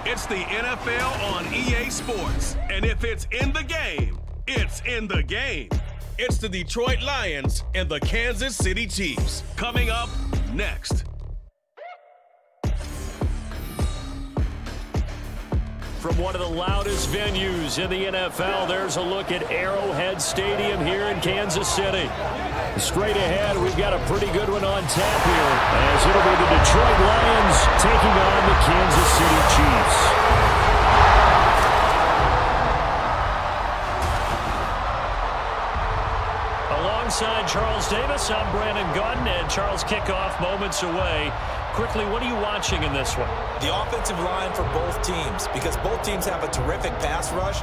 It's the NFL on EA Sports. And if it's in the game, it's in the game. It's the Detroit Lions and the Kansas City Chiefs. Coming up next. From one of the loudest venues in the NFL, there's a look at Arrowhead Stadium here in Kansas City. Straight ahead, we've got a pretty good one on tap here, as it'll be the Detroit Lions taking on the Kansas City Chiefs. Alongside Charles Davis, I'm Brandon Gunn, and Charles, kickoff moments away. Quickly, what are you watching in this one? The offensive line for both teams, because both teams have a terrific pass rush.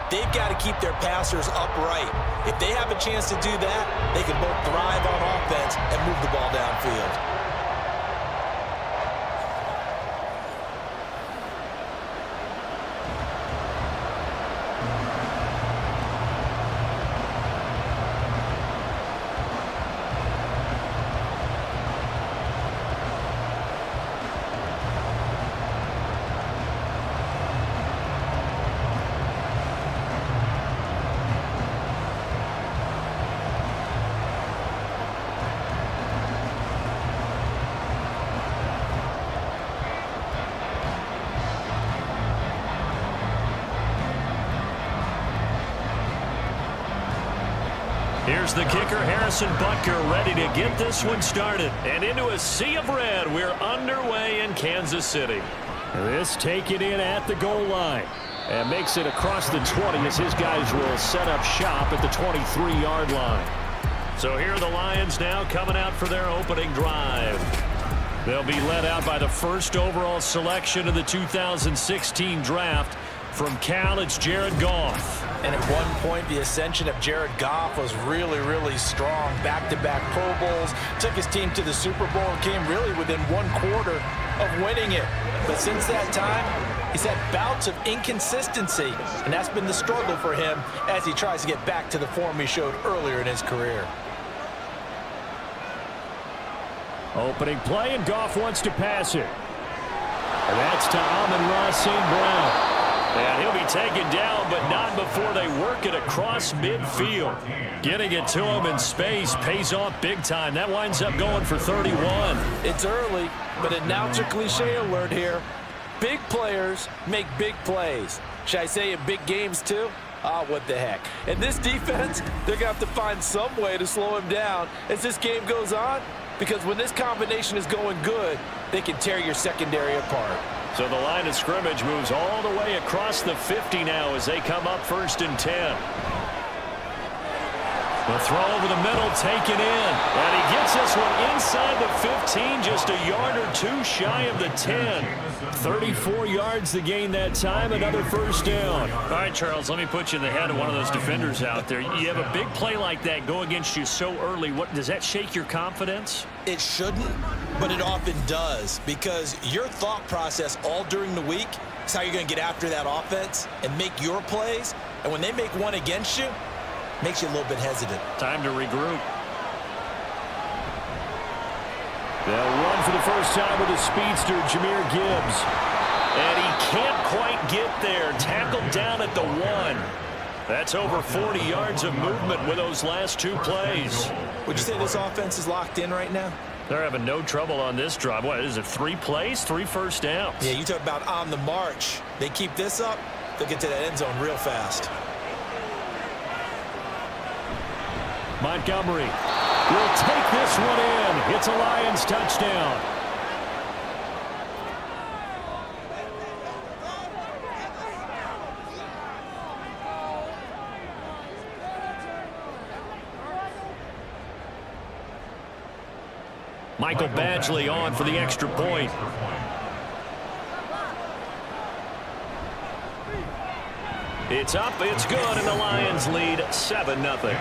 They've got to keep their passers upright. If they have a chance to do that, they can both thrive on offense and move the ball downfield. Here's the kicker, Harrison Butker, ready to get this one started. And into a sea of red, we're underway in Kansas City. This taken in at the goal line. And makes it across the 20 as his guys will set up shop at the 23-yard line. So here are the Lions now coming out for their opening drive. They'll be led out by the first overall selection of the 2016 draft. From Cal, it's Jared Goff. And at one point, the ascension of Jared Goff was really, really strong. Back-to-back Pro Bowls, took his team to the Super Bowl and came really within 1/4 of winning it. But since that time, he's had bouts of inconsistency, and that's been the struggle for him as he tries to get back to the form he showed earlier in his career. Opening play, and Goff wants to pass it. And that's to Amon-Ra St. Brown. And he'll be taken down, but not before they work it across midfield. Getting it to him in space pays off big time. That winds up going for 31. It's early, but announcer cliche alert here. Big players make big plays. Should I say in big games too? Ah, what the heck. And this defense, they're going to have to find some way to slow him down as this game goes on, because when this combination is going good, they can tear your secondary apart. So the line of scrimmage moves all the way across the 50 now as they come up 1st and 10. The throw over the middle, taken in. And he gets this one inside the 15, just a yard or two shy of the 10. 34 yards the gain that time, another first down. All right, Charles, let me put you in the head of one of those defenders out there. You have a big play like that go against you so early. What does that shake your confidence? It shouldn't, but it often does, because your thought process all during the week is how you're going to get after that offense and make your plays. And when they make one against you, makes you a little bit hesitant. Time to regroup. They'll run for the first time with the speedster, Jahmyr Gibbs. And he can't quite get there. Tackled down at the 1. That's over 40 yards of movement with those last two plays. Would you say this offense is locked in right now? They're having no trouble on this drive. What is it, 3 plays, 3 first downs? Yeah, you talk about on the march. They keep this up, they'll get to that end zone real fast. Montgomery will take this one in. It's a Lions touchdown. Michael Badgley on for the extra point. It's up, it's good, and the Lions lead 7-0.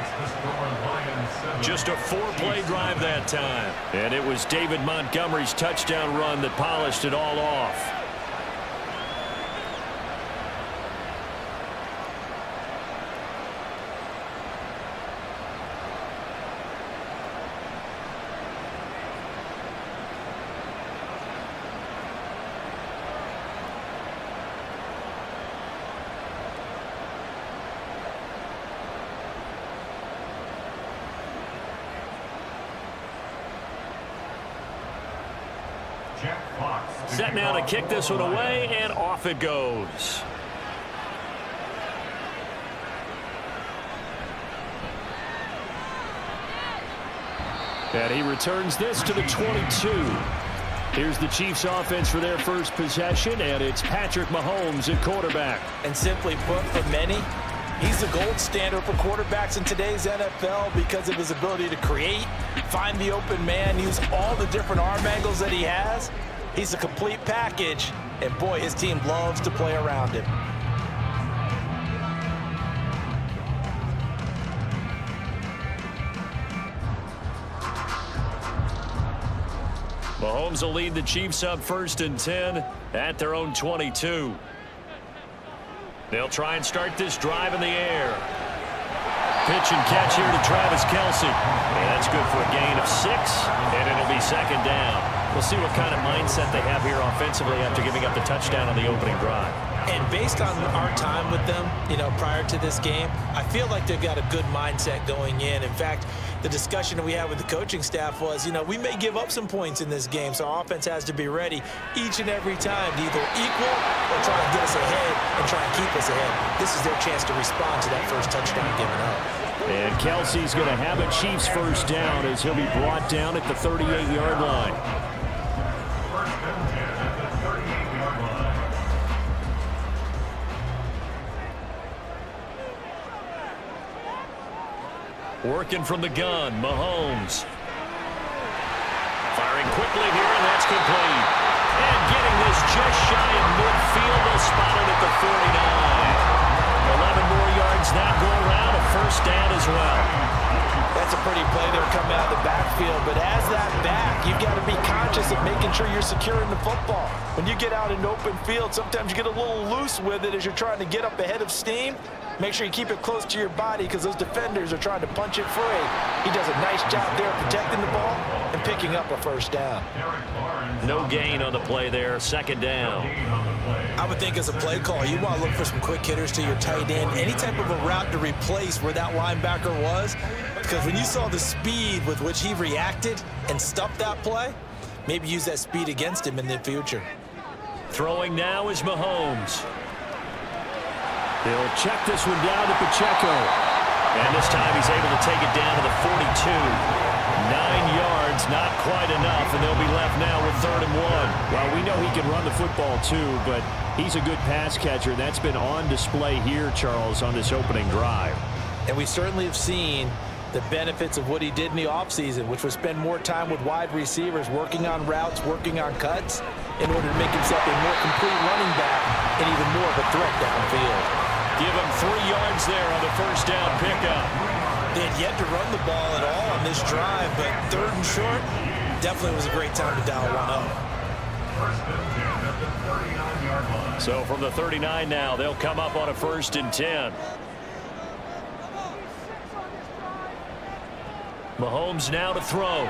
Just a 4-play drive that time. And it was David Montgomery's touchdown run that polished it all off. Set now to kick this one away, and off it goes. And he returns this to the 22. Here's the Chiefs offense for their first possession, and it's Patrick Mahomes at quarterback. And simply put, for many, he's the gold standard for quarterbacks in today's NFL because of his ability to create, find the open man, use all the different arm angles that he has. He's a complete package, and boy, his team loves to play around him. Mahomes will lead the Chiefs up 1st and 10 at their own 22. They'll try and start this drive in the air. Pitch and catch here to Travis Kelce. And that's good for a gain of 6, and it'll be 2nd down. We'll see what kind of mindset they have here offensively after giving up the touchdown on the opening drive. And based on our time with them, prior to this game, I feel like they've got a good mindset going in. In fact, the discussion that we had with the coaching staff was, we may give up some points in this game, so our offense has to be ready each and every time to either equal or try and get us ahead and try and keep us ahead. This is their chance to respond to that first touchdown given up. And Kelce's going to have a Chiefs first down as he'll be brought down at the 38-yard line. Working from the gun, Mahomes. Firing quickly here, and that's complete. And getting this just shy of midfield, they'll spot it at the 49. 11 more yards that go around, a first down as well. That's a pretty play there coming out of the backfield, but as that back, you've got to be conscious of making sure you're securing the football. When you get out in open field, sometimes you get a little loose with it as you're trying to get up ahead of steam. Make sure you keep it close to your body because those defenders are trying to punch it free. He does a nice job there protecting the ball and picking up a first down. No gain on the play there, 2nd down. I would think as a play call, you want to look for some quick hitters to your tight end, any type of a route to replace where that linebacker was, because when you saw the speed with which he reacted and stuffed that play, maybe use that speed against him in the future. Throwing now is Mahomes. He'll check this one down to Pacheco. And this time he's able to take it down to the 42. 9 yards, not quite enough, and they'll be left now with 3rd and 1. Well, we know he can run the football too, but he's a good pass catcher. That's been on display here, Charles, on this opening drive. And we certainly have seen the benefits of what he did in the offseason, which was spend more time with wide receivers, working on routes, working on cuts, in order to make himself a more complete running back and even more of a threat downfield. Give him 3 yards there on the first down pickup. They had yet to run the ball at all on this drive, but 3rd and short definitely was a great time to dial one up. So from the 39 now, they'll come up on a 1st and 10. Mahomes now to throw.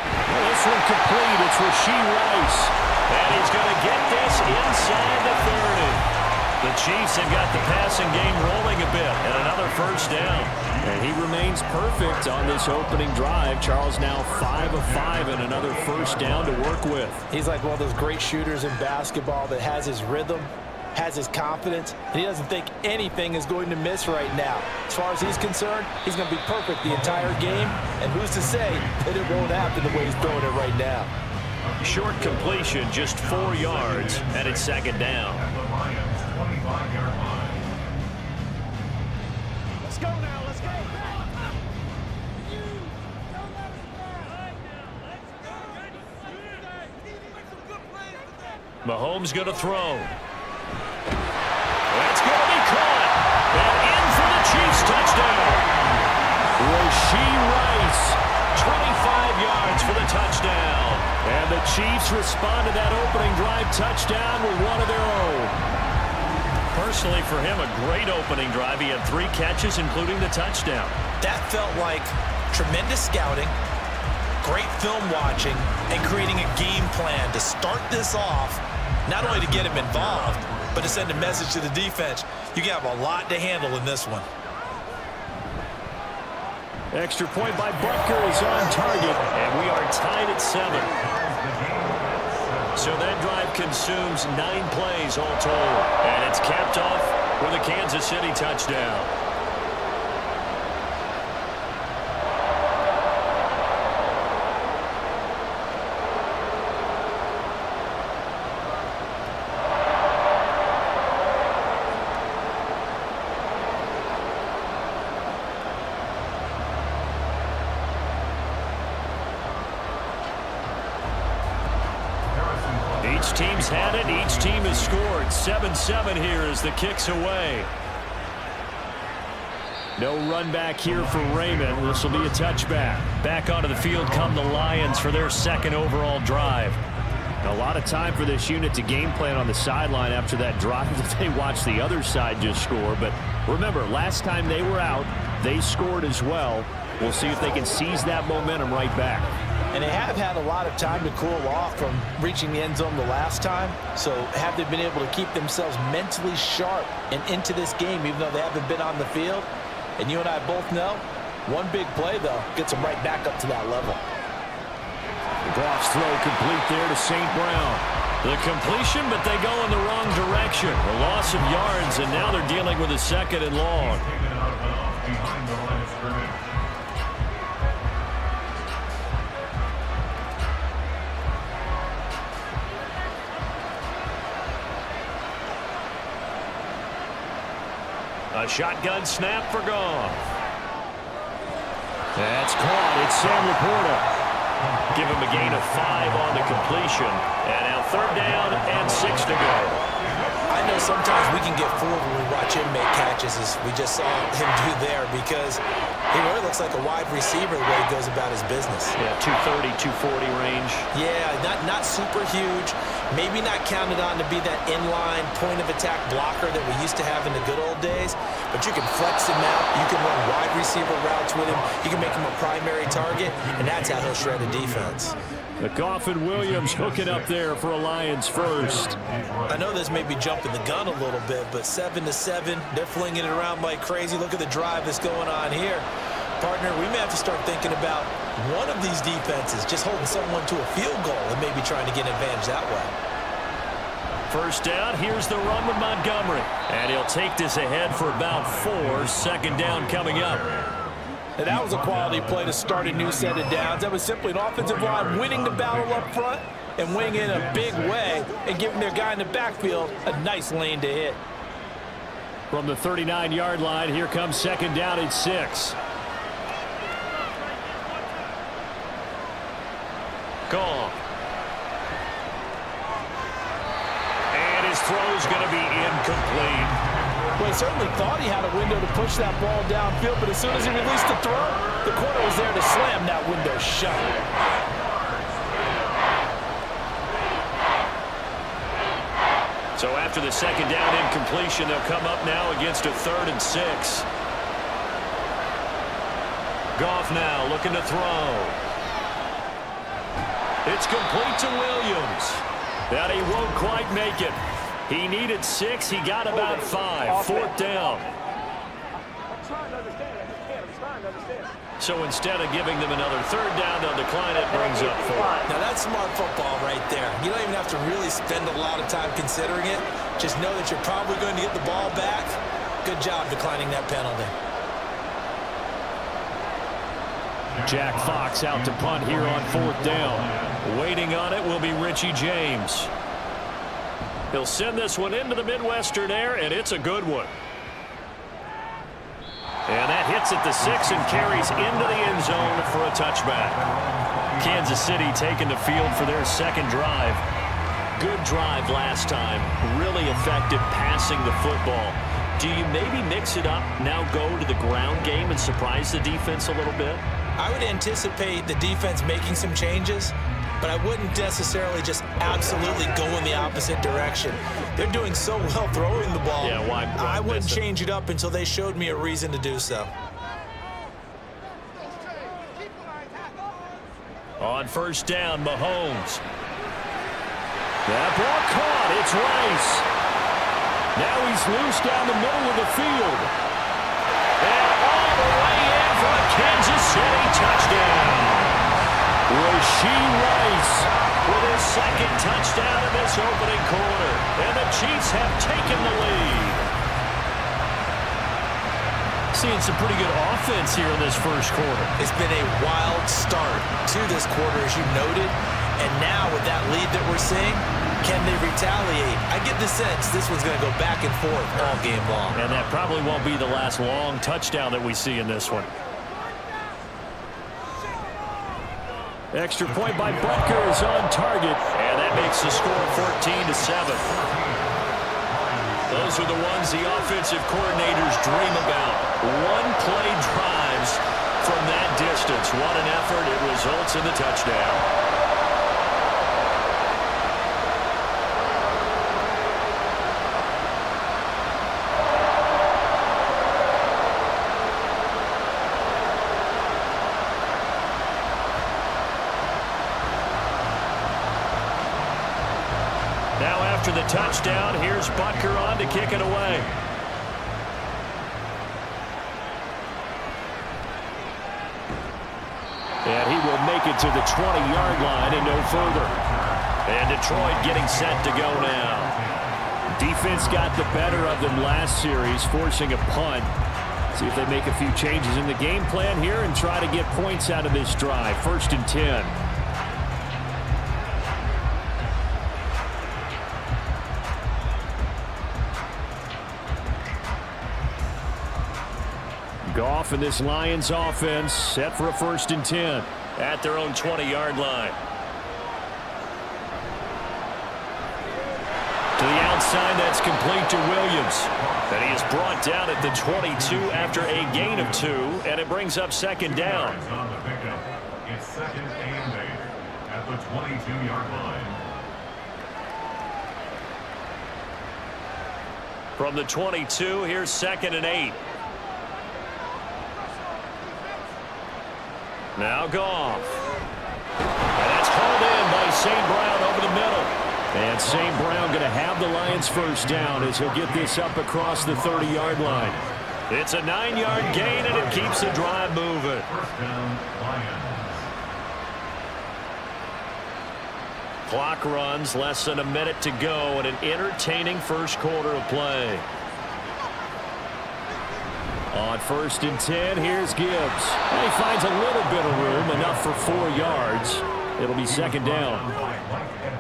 This one complete. It's Rashee Rice. And he's going to get this inside the 30. The Chiefs have got the passing game rolling a bit, and another first down. And he remains perfect on this opening drive. Charles now 5 of 5 and another first down to work with. He's like one of those great shooters in basketball that has his rhythm, has his confidence, and he doesn't think anything is going to miss right now. As far as he's concerned, he's going to be perfect the entire game, and who's to say that it won't happen the way he's throwing it right now. Short completion, just 4 yards, and it's 2nd down. Let's go now, let's go. Mahomes going to throw. That's going to be caught. And in for the Chiefs touchdown. Rashee Rice, 25 yards for the touchdown. And the Chiefs respond to that opening drive touchdown with one of their own. Personally, for him, a great opening drive. He had 3 catches, including the touchdown. That felt like tremendous scouting, great film watching, and creating a game plan to start this off, not only to get him involved, but to send a message to the defense. You have a lot to handle in this one. Extra point by Butker is on target, and we are tied at 7. So that drive consumes 9 plays all told. And it's capped off with a Kansas City touchdown. Each team's had it. Each team has scored. 7-7 here as the kick's away. No run back here for Raymond. This will be a touchback. Back onto the field come the Lions for their second overall drive. A lot of time for this unit to game plan on the sideline after that drive that they watched the other side just score. But remember, last time they were out, they scored as well. We'll see if they can seize that momentum right back. And they have had a lot of time to cool off from reaching the end zone the last time. So have they been able to keep themselves mentally sharp and into this game, even though they haven't been on the field? And you and I both know, one big play, though, gets them right back up to that level. Goff's throw complete there to St. Brown. The completion, but they go in the wrong direction. A loss of yards, and now they're dealing with a 2nd and long. A shotgun snap for Goff. That's caught. It's Sam Laporta. Give him a gain of 5 on the completion. And now 3rd down and 6 to go. I know sometimes we can get fooled when we watch him make catches, as we just saw him do there, because he really looks like a wide receiver the way he goes about his business. Yeah, 230, 240 range. Yeah, not super huge. Maybe not counted on to be that inline point-of-attack blocker that we used to have in the good old days, but you can flex him out. You can run wide receiver routes with him. You can make him a primary target, and that's how he'll shred a defense. The Goff and Williams hooking up there for a Lions first. I know this may be jumping the gun a little bit, but 7-7, they're flinging it around like crazy. Look at the drive that's going on here. Partner, we may have to start thinking about one of these defenses just holding someone to a field goal and maybe trying to get an advantage that way. First down, here's the run with Montgomery. And he'll take this ahead for about 4. 2nd down coming up. And that was a quality play to start a new set of downs. That was simply an offensive line winning the battle up front and winning in a big way and giving their guy in the backfield a nice lane to hit. From the 39-yard line, here comes 2nd down and 6. Goff. And his throw's going to be incomplete. Well, he certainly thought he had a window to push that ball downfield, but as soon as he released the throw, the corner was there to slam that window shut. So after the 2nd down incompletion, they'll come up now against a 3rd and 6. Goff now looking to throw. It's complete to Williams. That he won't quite make it. He needed 6. He got about 5. 4th down. I'm trying to understand. I just can't. I'm trying to understand. So instead of giving them another 3rd down, they'll decline it. Brings up 4. Now that's smart football right there. You don't even have to really spend a lot of time considering it. Just know that you're probably going to get the ball back. Good job declining that penalty. Jack Fox out to punt here on 4th down. Waiting on it will be Richie James. He'll send this one into the Midwestern air, and it's a good one. And that hits at the 6 and carries into the end zone for a touchback. Kansas City taking the field for their 2nd drive. Good drive last time. Really effective passing the football. Do you maybe mix it up, now go to the ground game and surprise the defense a little bit? I would anticipate the defense making some changes, but I wouldn't necessarily just absolutely go in the opposite direction. They're doing so well throwing the ball. Yeah, why I wouldn't change it up until they showed me a reason to do so. On 1st down, Mahomes. That ball caught. It's Rice. Now he's loose down the middle of the field. And all the way in for a Kansas City touchdown. Rashee Rice with his second touchdown in this opening quarter. And the Chiefs have taken the lead. Seeing some pretty good offense here in this first quarter. It's been a wild start to this quarter, as you noted. And now with that lead that we're seeing, can they retaliate? I get the sense this one's going to go back and forth all game long. And that probably won't be the last long touchdown that we see in this one. Extra point by Butker is on target. And that makes the score 14-7. Those are the ones the offensive coordinators dream about. One-play drives from that distance. What an effort. It results in the touchdown. Now after the touchdown, here's Butker on to kick it away. And he will make it to the 20-yard line and no further. And Detroit getting set to go now. Defense got the better of them last series, forcing a punt. See if they make a few changes in the game plan here and try to get points out of this drive. 1st and 10. Goff and this Lions offense set for a 1st and 10 at their own 20-yard line. To the outside, that's complete to Williams. And he is brought down at the 22 after a gain of 2, and it brings up 2nd down. It's 2nd and 8 at the 22-yard line. From the 22, here's 2nd and 8. Now Goff. And that's hauled in by St. Brown over the middle. And St. Brown going to have the Lions 1st down as he'll get this up across the 30-yard line. It's a 9-yard gain, and it keeps the drive moving. 1st down, Lions. Clock runs, less than a minute to go, and an entertaining first quarter of play. On 1st and 10, here's Gibbs. And he finds a little bit of room, enough for 4 yards. It'll be 2nd down.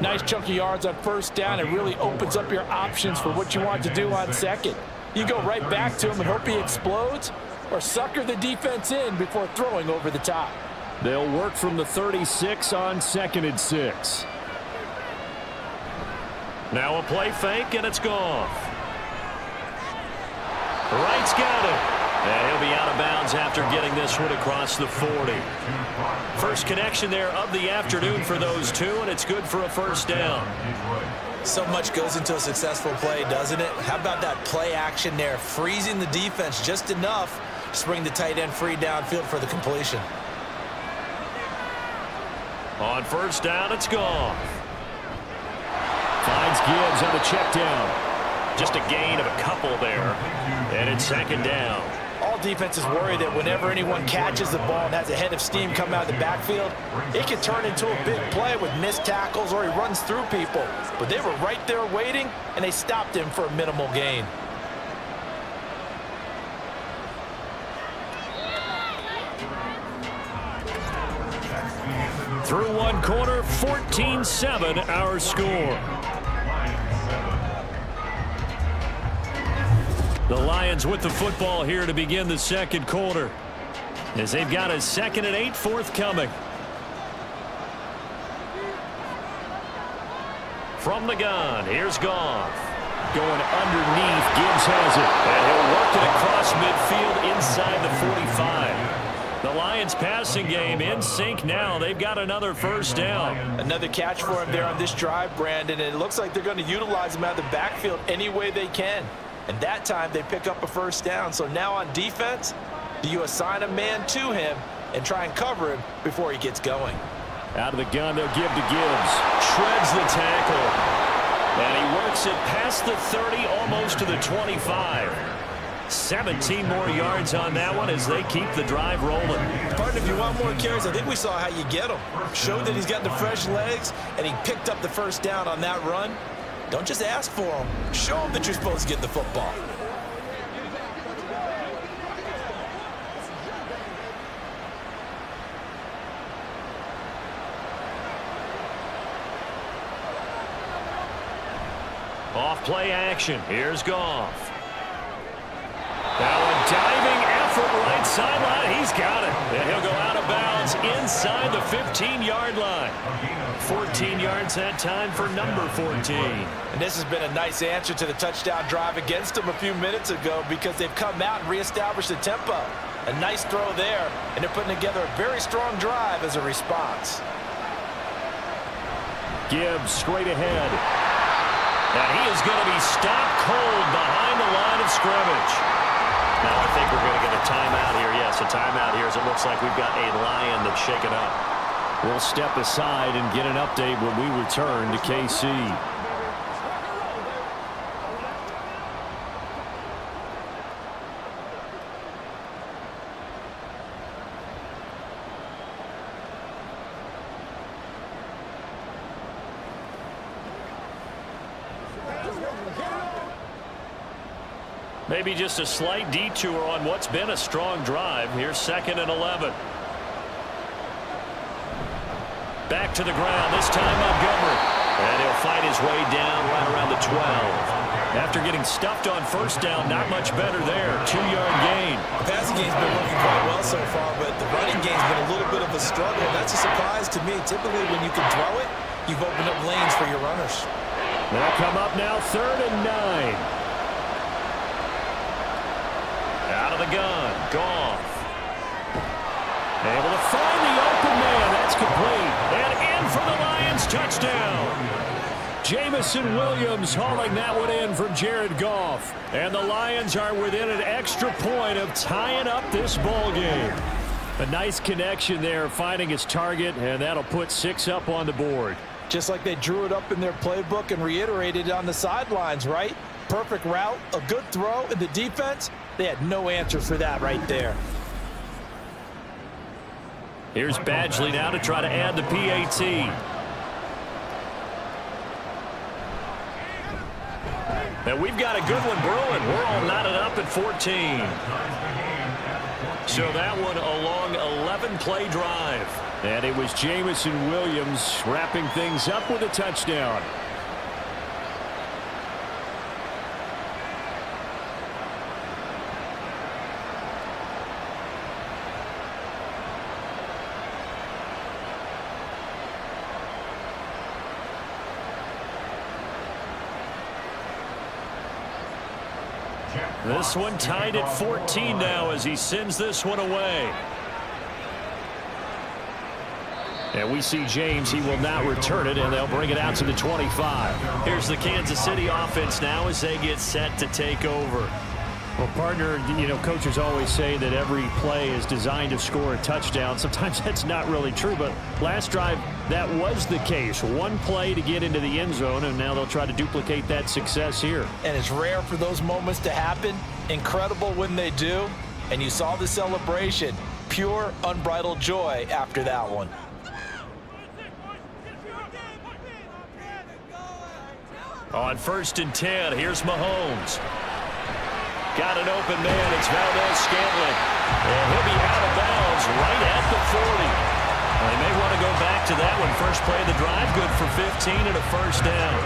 Nice chunky yards on 1st down. It really opens up your options for what you want to do on 2nd. You go right back to him and hope he explodes, or sucker the defense in before throwing over the top. They'll work from the 36 on 2nd and 6. Now a play fake, and it's Goff. Wright's got it. And he'll be out of bounds after getting this one across the 40. First connection there of the afternoon for those two, and it's good for a 1st down. So much goes into a successful play, doesn't it? How about that play action there, freezing the defense just enough to bring the tight end free downfield for the completion. On 1st down, it's Goff. Finds Gibbs on the check down. Just a gain of a couple there. And it's 2nd down. All defenses worry that whenever anyone catches the ball and has a head of steam come out of the backfield, it can turn into a big play with missed tackles or he runs through people. But they were right there waiting, and they stopped him for a minimal gain. Through one quarter, 14-7 our score. The Lions with the football here to begin the 2nd quarter, as they've got a 2nd and 8 forthcoming. From the gun, here's Goff. Going underneath, Gibbs has it. And he'll work it across midfield inside the 45. The Lions passing game in sync now. They've got another 1st down. Another catch for him there on this drive, Brandon. And it looks like they're going to utilize him out of the backfield any way they can. And that time they pick up a 1st down. So now on defense, do you assign a man to him and try and cover him before he gets going? Out of the gun, they'll give to Gibbs. Shreds the tackle. And he works it past the 30, almost to the 25. 17 more yards on that one as they keep the drive rolling. Partner, if you want more carries, I think we saw how you get him. Showed that he's got the fresh legs, and he picked up the first down on that run. Don't just ask for him. Show him that you're supposed to get the football. Off play action. Here's Goff. Now a diving effort right sideline. He's got it. And he'll go out of bounds inside the 15-yard line. 14 yards that time for number 14. And this has been a nice answer to the touchdown drive against them a few minutes ago because they've come out and reestablished the tempo. A nice throw there, and they're putting together a very strong drive as a response. Gibbs straight ahead. And he is going to be stopped cold behind the line of scrimmage. Now I think we're going to get a timeout here. Yes, a timeout here as it looks like we've got a Lion that's shaken up. We'll step aside and get an update when we return to KC. Maybe just a slight detour on what's been a strong drive. Here's 2nd and 11. Back to the ground, this time Montgomery. And he'll fight his way down right around the 12. After getting stuffed on first down, not much better there. 2-yard gain. The passing game's been working quite well so far, but the running game's been a little bit of a struggle. That's a surprise to me. Typically, when you can throw it, you've opened up lanes for your runners. They'll come up now 3rd and 9. Out of the gun, Goff. Able to find the open man. That's complete. And in for the Lions touchdown. Jamison Williams hauling that one in from Jared Goff. And the Lions are within an extra point of tying up this ball game. A nice connection there, finding his target, and that'll put 6 up on the board. Just like they drew it up in their playbook and reiterated it on the sidelines, right? Perfect route, a good throw, and the defense, they had no answer for that right there. Here's Badgley now to try to add the PAT. And we've got a good one brewing. We're all knotted up at 14. So that one a long 11-play drive. And it was Jamison Williams wrapping things up with a touchdown. This one tied at 14 now as he sends this one away. And we see James. He will not return it, and they'll bring it out to the 25. Here's the Kansas City offense now as they get set to take over. Well, partner, you know, coaches always say that every play is designed to score a touchdown. Sometimes that's not really true, but last drive, that was the case. One play to get into the end zone, and now they'll try to duplicate that success here. And it's rare for those moments to happen. Incredible when they do. And you saw the celebration. Pure, unbridled joy after that one. On 1st and 10, here's Mahomes. Got an open man. It's Valdez-Scantling. And he'll be out of bounds right at the 40. They may want to go back to that one. First play of the drive, good for 15 and a first down.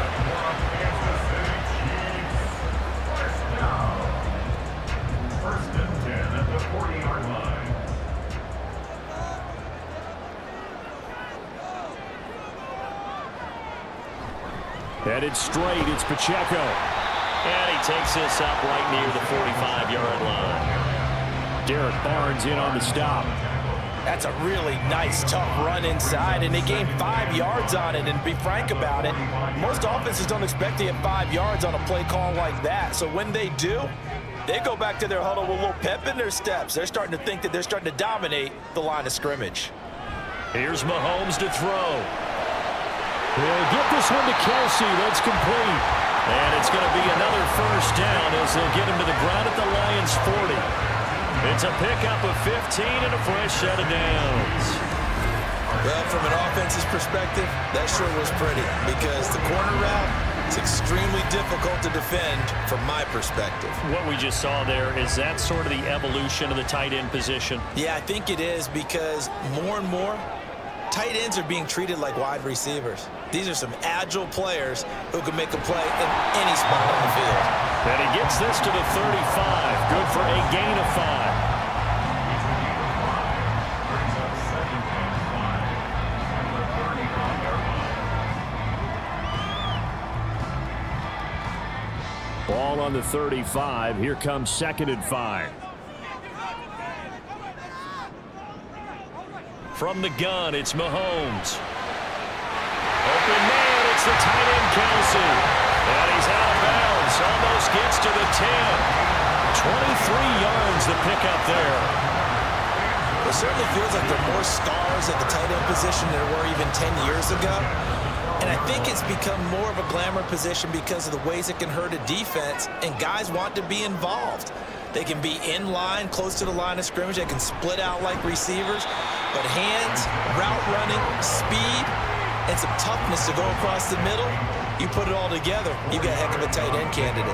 First and 10 at the 40-yard line. Headed straight, it's Pacheco. And he takes this up right near the 45-yard line. Derek Barnes in on the stop. That's a really nice, tough run inside, and they gained 5 yards on it. And to be frank about it, most offenses don't expect to get 5 yards on a play call like that. So when they do, they go back to their huddle with a little pep in their steps. They're starting to think that they're starting to dominate the line of scrimmage. Here's Mahomes to throw. He'll get this one to Kelsey. That's complete. And it's going to be another first down as they'll get him to the ground at the Lions' 40. It's a pickup of 15 and a fresh set of downs. Well, from an offense's perspective, that sure was pretty because the corner route is extremely difficult to defend from my perspective. What we just saw there, is that sort of the evolution of the tight end position? Yeah, I think it is because more and more, tight ends are being treated like wide receivers. These are some agile players who can make a play in any spot on the field. And he gets this to the 35. Good for a gain of 5. Ball on the 35. Here comes 2nd and 5. From the gun, it's Mahomes. Open man, it's the tight end Kelsey. And he's out of bounds. Almost gets to the 10. 23 yards the pickup there. It certainly feels like there are more stars at the tight end position than there were even 10 years ago. And I think it's become more of a glamour position because of the ways it can hurt a defense, and guys want to be involved. They can be in line, close to the line of scrimmage. They can split out like receivers. But hands, route running, speed, and some toughness to go across the middle, you put it all together, you got a heck of a tight end candidate.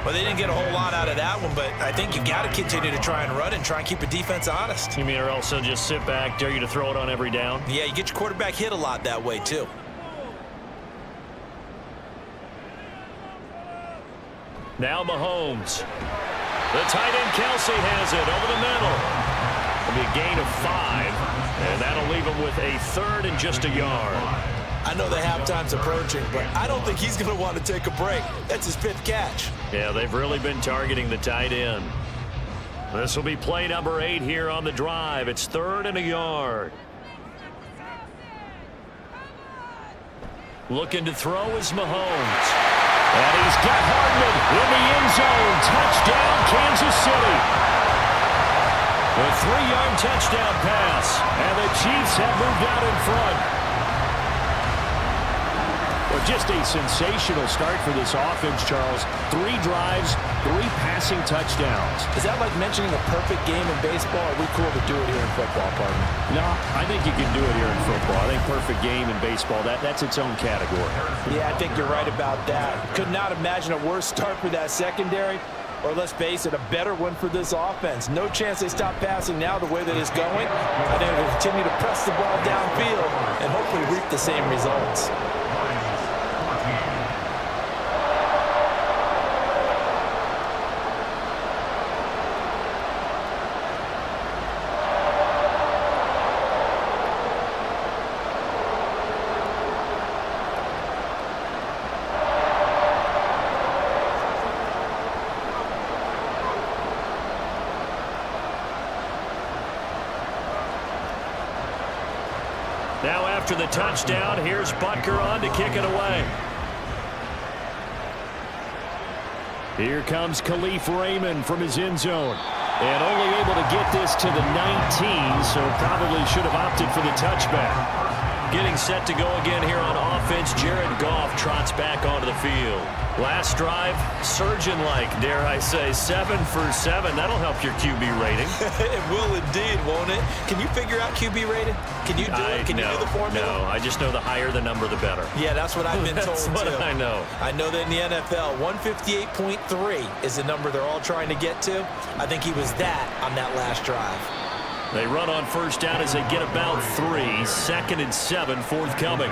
Well, they didn't get a whole lot out of that one, but I think you got to continue to try and run and try and keep a defense honest. You mean or also just sit back, dare you to throw it on every down? Yeah, you get your quarterback hit a lot that way, too. Now Mahomes. The tight end Kelsey has it over the middle. It'll be a gain of 5, and that'll leave him with a 3rd and just a yard. I know the halftime's approaching, but I don't think he's going to want to take a break. That's his 5th catch. Yeah, they've really been targeting the tight end. This will be play number 8 here on the drive. It's 3rd and a yard. Looking to throw is Mahomes. And he's got Hardman in the end zone. Touchdown, Kansas City. A 3-yard touchdown pass. And the Chiefs have moved out in front. Well, just a sensational start for this offense, Charles. 3 drives, 3 passing touchdowns. Is that like mentioning a perfect game in baseball? Or are we cool to do it here in football, partner? No, I think you can do it here in football. I think perfect game in baseball, that's its own category. Yeah, I think you're right about that. Could not imagine a worse start for that secondary. Or let's face it, a better one for this offense. No chance they stop passing now the way that it's going. I think they'll continue to press the ball downfield and hopefully reap the same results. Now after the touchdown, here's Butker on to kick it away. Here comes Khalif Raymond from his end zone. And only able to get this to the 19, so probably should have opted for the touchback. Getting set to go again here on offense, Jared Goff trots back onto the field. Last drive, surgeon-like, dare I say, 7 for 7. That'll help your QB rating. It will indeed, won't it? Can you figure out QB rating? Can you do it? Can you do the formula? No, I just know the higher the number, the better. Yeah, that's what I've been told, That's what too. I know. I know that in the NFL, 158.3 is the number they're all trying to get to. I think he was that on that last drive. They run on first down as they get about 3. 2nd and 7 forthcoming.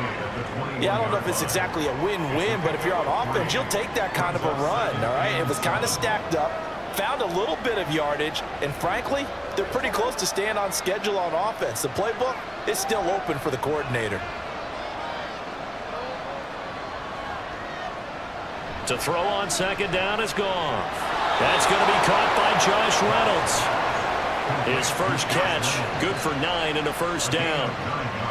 Yeah, I don't know if it's exactly a win-win, but if you're on offense, you'll take that kind of a run, all right? It was kind of stacked up, found a little bit of yardage, and frankly, they're pretty close to staying on schedule on offense. The playbook is still open for the coordinator. To throw on 2nd down is gone. That's going to be caught by Josh Reynolds. His first catch, good for 9 and a first down.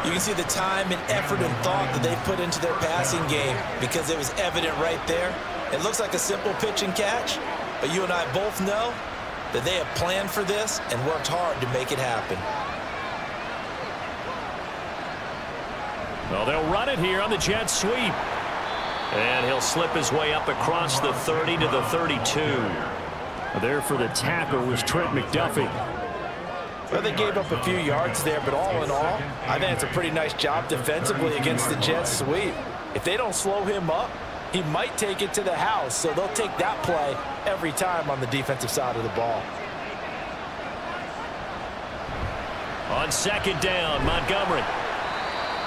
You can see the time and effort and thought that they've put into their passing game because it was evident right there. It looks like a simple pitch and catch, but you and I both know that they have planned for this and worked hard to make it happen. Well, they'll run it here on the jet sweep. And he'll slip his way up across the 30 to the 32. There for the tackle was Trent McDuffie. Well, they gave up a few yards there, but all in all, I think it's a pretty nice job defensively against the Jets sweep. If they don't slow him up, he might take it to the house, so they'll take that play every time on the defensive side of the ball. On second down, Montgomery.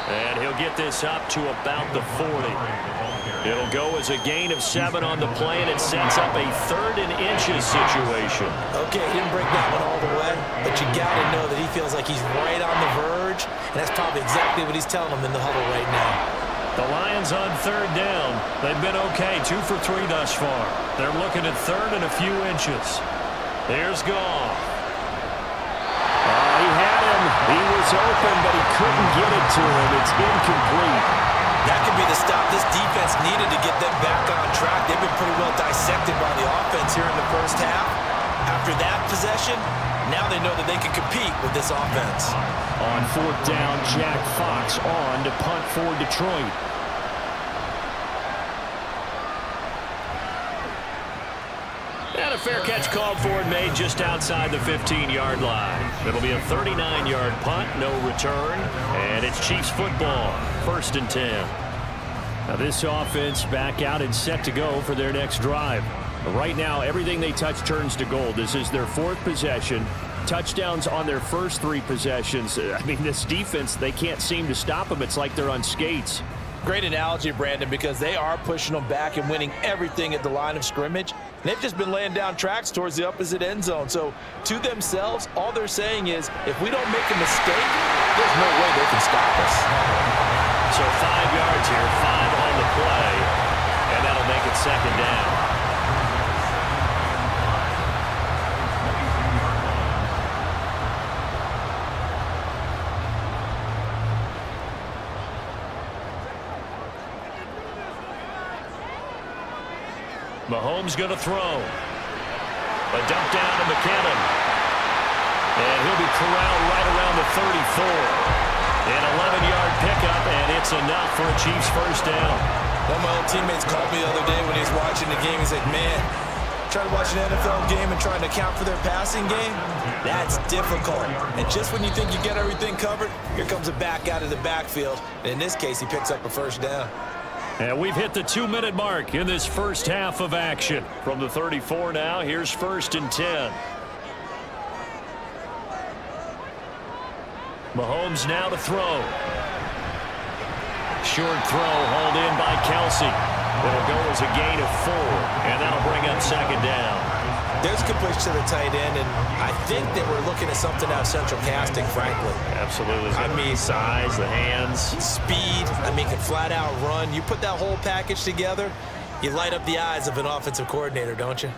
And he'll get this up to about the 40. It'll go as a gain of 7 on the play, and it sets up a 3rd and inches situation. Okay, he didn't break that one all the way, but you got to know that he feels like he's right on the verge, and that's probably exactly what he's telling them in the huddle right now. The Lions on 3rd down. They've been okay, 2 for 3 thus far. They're looking at 3rd and a few inches. There's Goff. He had him. He was open, but he couldn't get it to him. It's incomplete. That could be the stop this defense needed to get them back on track. They've been pretty well dissected by the offense here in the first half. After that possession, now they know that they can compete with this offense. On 4th down, Jack Fox on to punt for Detroit. And a fair catch called for and made just outside the 15-yard line. It'll be a 39-yard punt, no return, and it's Chiefs football, 1st and 10. Now this offense back out and set to go for their next drive. Right now, everything they touch turns to gold. This is their 4th possession. Touchdowns on their first 3 possessions. I mean, this defense, they can't seem to stop them. It's like they're on skates. Great analogy, Brandon, because they are pushing them back and winning everything at the line of scrimmage. And they've just been laying down tracks towards the opposite end zone. So to themselves, all they're saying is, if we don't make a mistake, there's no way they can stop us. So 5 yards here, 5 on the play, and that'll make it 2nd down. Mahomes going to throw. A dump down to McKinnon. And he'll be corralled right around the 34. An 11-yard pickup, and it's enough for a Chiefs first down. One of my old teammates called me the other day when he was watching the game. He's like, man, trying to watch an NFL game and trying to account for their passing game, that's difficult. And just when you think you get everything covered, here comes a back out of the backfield. And in this case, he picks up a first down. And we've hit the 2-minute mark in this first half of action. From the 34 now, here's 1st and 10. Mahomes now to throw. Short throw hauled in by Kelsey. It'll go as a gain of 4, and that'll bring up 2nd down. There's a good push to the tight end, and I think that we're looking at something out of central casting, frankly. Absolutely. I mean, size, the hands. Speed, I mean, can flat out run. You put that whole package together, you light up the eyes of an offensive coordinator, don't you?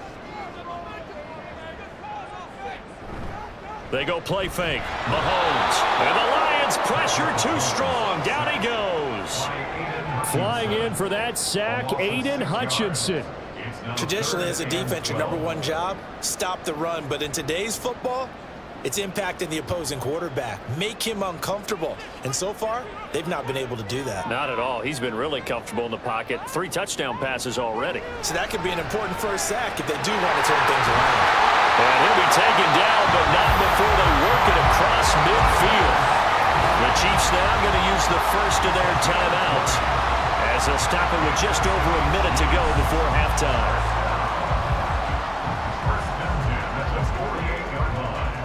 They go play fake. Mahomes. And the Lions pressure too strong. Down he goes. Flying in for that sack, Aiden Hutchinson. Traditionally, as a defense, your #1 job, stop the run. But in today's football, it's impacting the opposing quarterback. Make him uncomfortable. And so far, they've not been able to do that. Not at all. He's been really comfortable in the pocket. 3 touchdown passes already. So that could be an important first sack if they do want to turn things around. And he'll be taken down, but not before they work it across midfield. The Chiefs now going to use the first of their timeouts, as they'll stop it with just over a minute to go before halftime. First and 10 at the 48-yard line.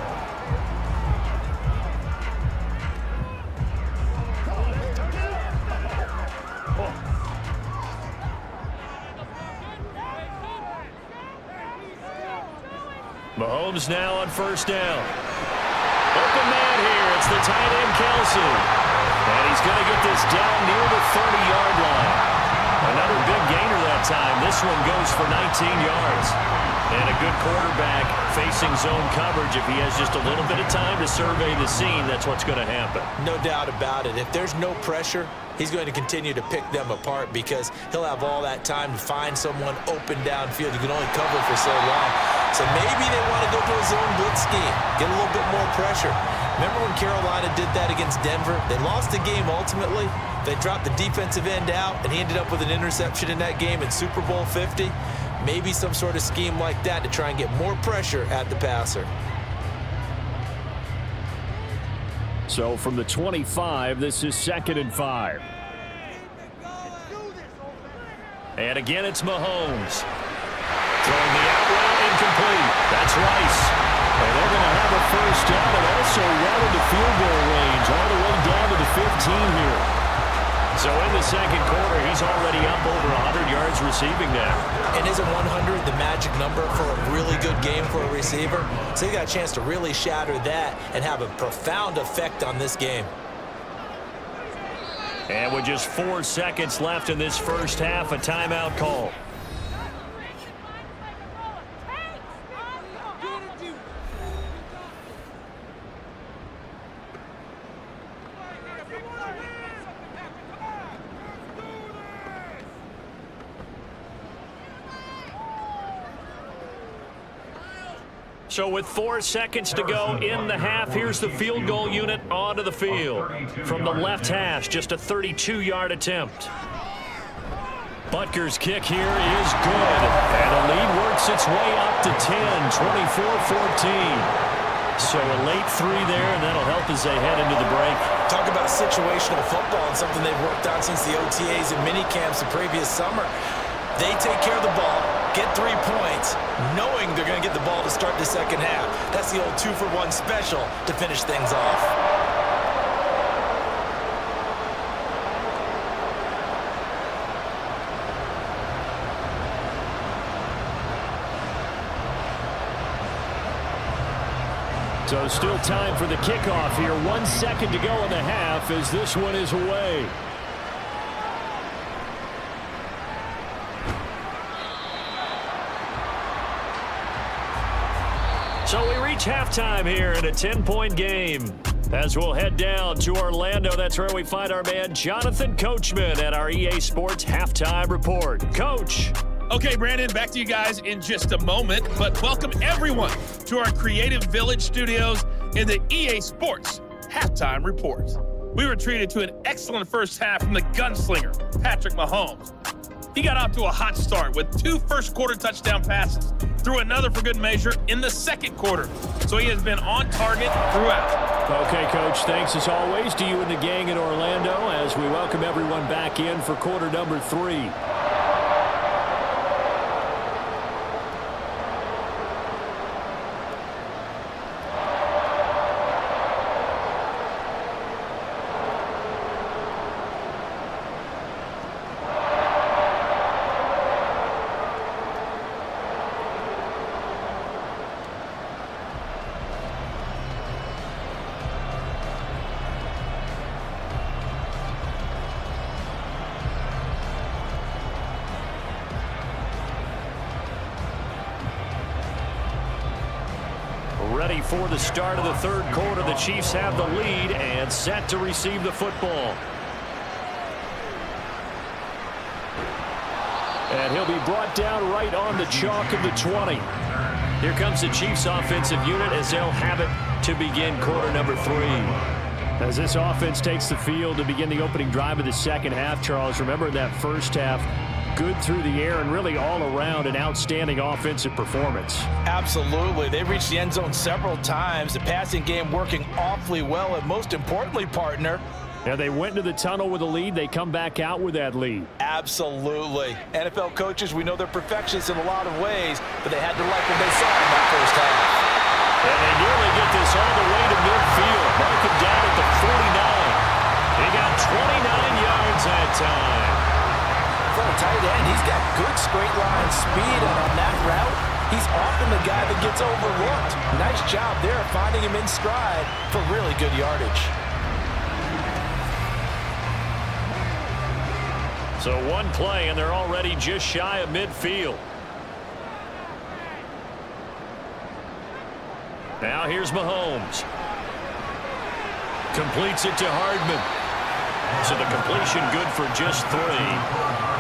Mahomes now on 1st down. Open man here. It's the tight end, Kelsey. And he's going to get this down near the 30-yard line. Another big gainer that time. This one goes for 19 yards. And a good quarterback facing zone coverage. If he has just a little bit of time to survey the scene, that's what's going to happen. No doubt about it. If there's no pressure, he's going to continue to pick them apart because he'll have all that time to find someone open downfield. You can only cover for so long. So maybe they want to go to a zone blitz scheme, get a little bit more pressure. Remember when Carolina did that against Denver? They lost the game ultimately. They dropped the defensive end out, and he ended up with an interception in that game in Super Bowl 50. Maybe some sort of scheme like that to try and get more pressure at the passer. So from the 25, this is 2nd and 5. And again, it's Mahomes. Throwing the out route incomplete. That's Rice. And they're going to have a first down and also right into field goal range all the way down to the 15 here. So in the second quarter, he's already up over 100 yards receiving now. And isn't 100 the magic number for a really good game for a receiver? So you got a chance to really shatter that and have a profound effect on this game. And with just 4 seconds left in this first half, a timeout call. So with 4 seconds to go in the half, here's the field goal unit onto the field. From the left hash, just a 32-yard attempt. Butker's kick here is good. And the lead works its way up to 10, 24-14. So a late 3 there, and that'll help as they head into the break. Talk about situational football and something they've worked on since the OTAs and mini camps the previous summer. They take care of the ball, get 3 points, knowing they're going to get the ball to start the second half. That's the old 2-for-1 special to finish things off. So still time for the kickoff here. 1 second to go in the half as this one is away. So we reach halftime here in a 10-point game. As we'll head down to Orlando, that's where we find our man Jonathan Coachman at our EA Sports Halftime Report. Coach. Okay, Brandon, back to you guys in just a moment, but welcome everyone to our Creative Village studios in the EA Sports Halftime Report. We were treated to an excellent first half from the gunslinger, Patrick Mahomes. He got off to a hot start with 2 first-quarter touchdown passes, threw another for good measure in the second quarter, so he has been on target throughout. Okay, Coach, thanks as always to you and the gang in Orlando as we welcome everyone back in for quarter number 3. Ready for the start of the third quarter. The Chiefs have the lead and set to receive the football. And he'll be brought down right on the chalk of the 20. Here comes the Chiefs offensive unit as they'll have it to begin quarter number 3. As this offense takes the field to begin the opening drive of the second half, Charles, remember that first half, good through the air and really all around an outstanding offensive performance. Absolutely. They reached the end zone several times. The passing game working awfully well, and most importantly, partner, yeah, they went into the tunnel with a lead. They come back out with that lead. Absolutely. NFL coaches, we know they're perfectionists in a lot of ways, but they had to like what they saw in that first half. And they nearly get this all the way to midfield. Mark him down at the 49. He got 29 yards that time. For a tight end, he's got good straight line speed, and on that route, he's often the guy that gets overlooked. Nice job there finding him in stride for really good yardage. So one play, and they're already just shy of midfield. Now here's Mahomes. Completes it to Hardman. So the completion good for just 3.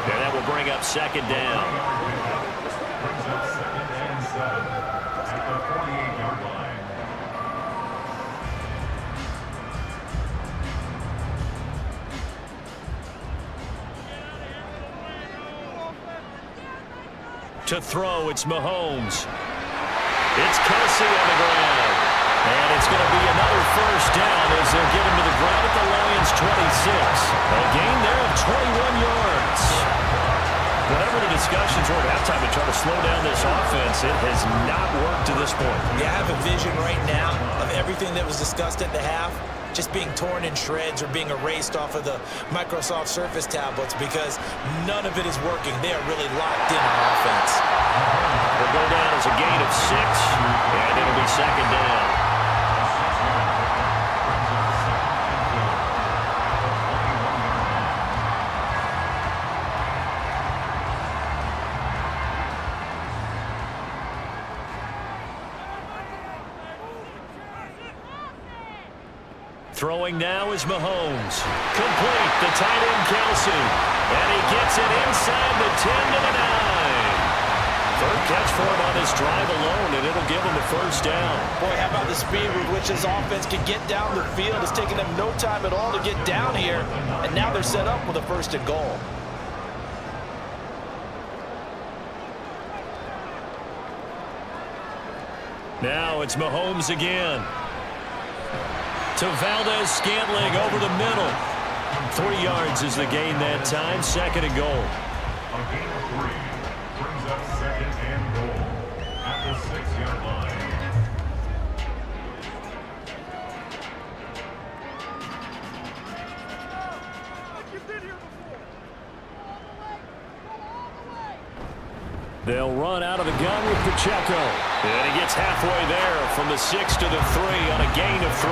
And that will bring up second down. Brings up 2nd and 7 at the 48-yard line. To throw, it's Mahomes. It's Kelsey on the ground. And it's going to be another first down as they'll get him to the ground at the Lions' 26. A gain there of 21 yards. Whatever the discussions were at halftime to try to slow down this offense, it has not worked to this point. Yeah, I have a vision right now of everything that was discussed at the half just being torn in shreds or being erased off of the Microsoft Surface tablets because none of it is working. They are really locked in on offense. It'll go down as a gain of 6, and it'll be second down. Throwing now is Mahomes. Complete, the tight end Kelsey. And he gets it inside the 10 to the 9. Third catch for him on this drive alone, and it'll give him the first down. Boy, how about the speed with which this offense can get down the field? It's taken them no time at all to get down here, and now they're set up with a first and goal. Now it's Mahomes again. To Valdez-Scantling over the middle. 3 yards is the gain that time. Second and goal. A gain of 3 brings up second and goal at the 6-yard line. They'll run out of the gun with Pacheco. And he gets halfway there from the 6 to the 3 on a gain of 3.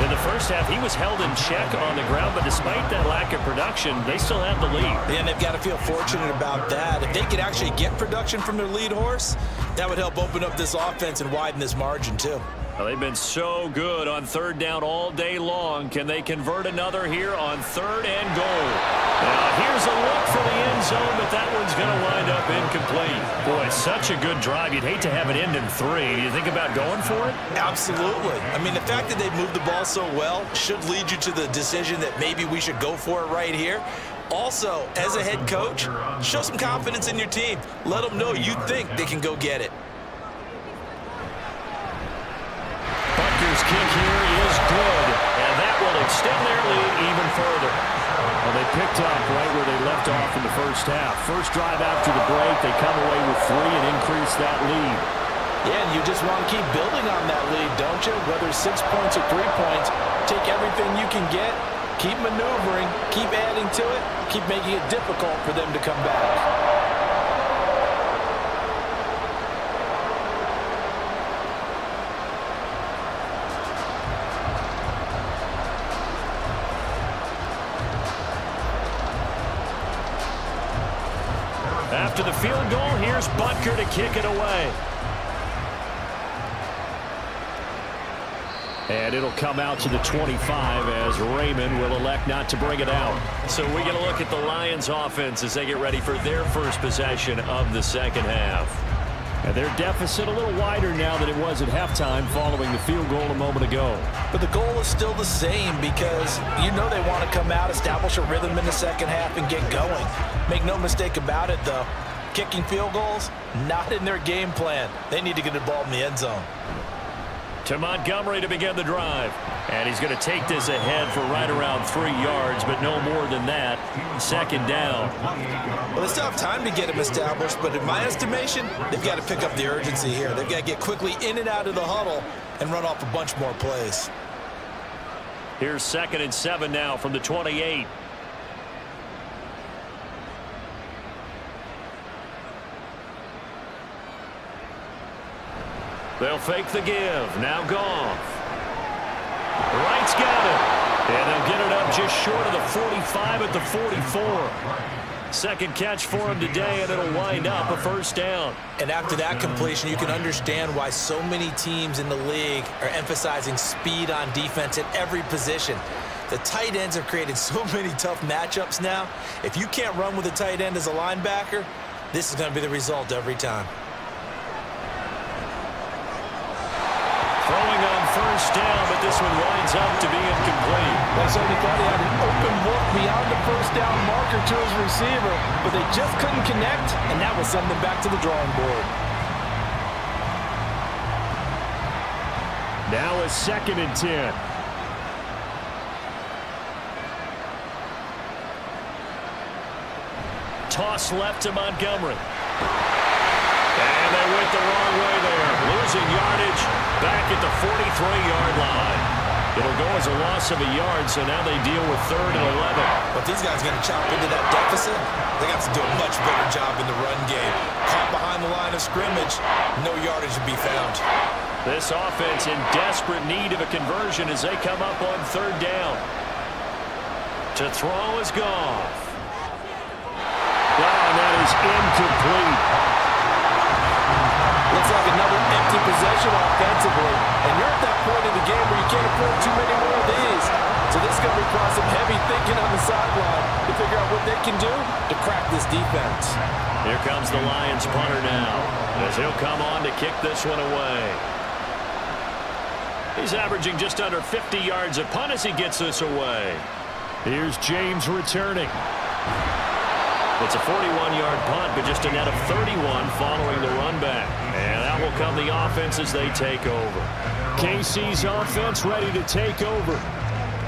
In the first half, he was held in check on the ground, but despite that lack of production, they still have the lead. And they've got to feel fortunate about that. If they could actually get production from their lead horse, that would help open up this offense and widen this margin, too. Well, they've been so good on third down all day long. Can they convert another here on third and goal? Now, here's a look for the end zone, but that one's going to wind up incomplete. Boy, it's such a good drive. You'd hate to have it end in 3. Do you think about going for it? Absolutely. I mean, the fact that they've moved the ball so well should lead you to the decision that maybe we should go for it right here. Also, as a head coach, show some confidence in your team. Let them know you think they can go get it. Butker's kick here is good, and that will extend their lead even further. Well, they picked up right where they left off in the first half. First drive after the break, they come away with 3 and increase that lead. Yeah, and you just want to keep building on that lead, don't you? Whether it's 6 points or 3 points, take everything you can get, keep maneuvering, keep adding to it, keep making it difficult for them to come back. After the field goal, here's Butker to kick it away. And it'll come out to the 25 as Raymond will elect not to bring it out. So we're going to look at the Lions offense as they get ready for their first possession of the second half. And their deficit a little wider now than it was at halftime following the field goal a moment ago. But the goal is still the same because you know they want to come out, establish a rhythm in the second half, and get going. Make no mistake about it, though. Kicking field goals, not in their game plan. They need to get the ball in the end zone. To Montgomery to begin the drive. And he's going to take this ahead for right around 3 yards, but no more than that. Second down. Well, they still have time to get him established, but in my estimation, they've got to pick up the urgency here. They've got to get quickly in and out of the huddle and run off a bunch more plays. Here's 2nd and 7 now from the 28. They'll fake the give. Now Goff. Wright's got it. And they'll get it up just short of the 45 at the 44. Second catch for him today, and it'll wind up a first down. And after that completion, you can understand why so many teams in the league are emphasizing speed on defense at every position. The tight ends have created so many tough matchups now. If you can't run with a tight end as a linebacker, this is going to be the result every time. Throwing on first down, but this one winds up to be incomplete. They certainly thought he had an open look beyond the first down marker to his receiver, but they just couldn't connect, and that will send them back to the drawing board. Now a 2nd and 10. Toss left to Montgomery. And they went the wrong way there. Losing yardage back at the 43-yard line. It'll go as a loss of a yard, so now they deal with 3rd and 11. But these guys are going to chop into that deficit. They got to do a much better job in the run game. Caught behind the line of scrimmage, no yardage to be found. This offense in desperate need of a conversion as they come up on 3rd down. To throw is Goff. Oh, and that is incomplete. Looks like another empty possession offensively. And you're at that point in the game where you can't afford too many more of these. So this is going to require some heavy thinking on the sideline to figure out what they can do to crack this defense. Here comes the Lions punter now, as he'll come on to kick this one away. He's averaging just under 50 yards a punt as he gets this away. Here's James returning. It's a 41-yard punt, but just a net of 31 following the run back. And out will come the offense as they take over. KC's offense ready to take over.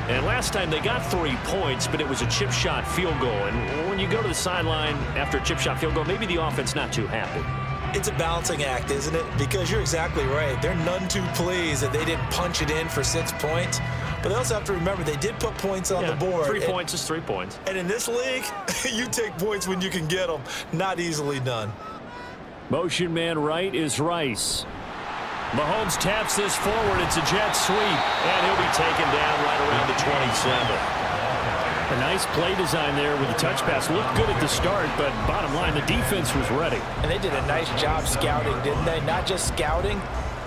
And last time they got 3 points, but it was a chip shot field goal. And when you go to the sideline after a chip shot field goal, maybe the offense not too happy. It's a balancing act, isn't it? Because you're exactly right. They're none too pleased that they didn't punch it in for 6 points. But they also have to remember they did put points on the board. 3 points is 3 points. And in this league, you take points when you can get them. Not easily done. Motion man right is Rice. Mahomes taps this forward. It's a jet sweep. And he'll be taken down right around the 27. A nice play design there with the touch pass. Looked good at the start, but bottom line, the defense was ready. And they did a nice job scouting, didn't they? Not just scouting,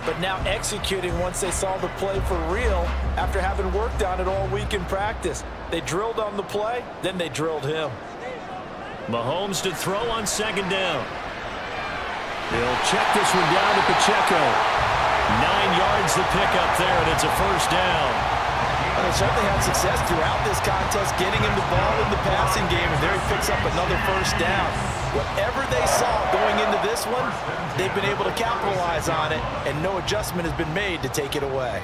but now executing once they saw the play for real after having worked on it all week in practice. They drilled on the play, then they drilled him. Mahomes to throw on 2nd down. He'll check this one down to Pacheco. 9 yards the pickup there, and it's a 1st down. And they certainly had success throughout this contest, getting him the ball in the passing game, and there he picks up another 1st down. Whatever they saw going into this one, they've been able to capitalize on it, and no adjustment has been made to take it away.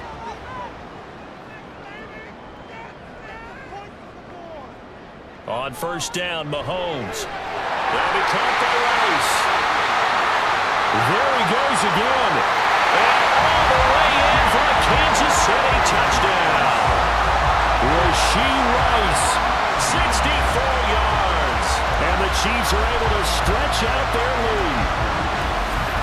On 1st down, Mahomes. That'll be caught by Rice. There he goes again. And all the way in for a Kansas City touchdown. Rashee Rice, 64 yards. And the Chiefs are able to stretch out their lead.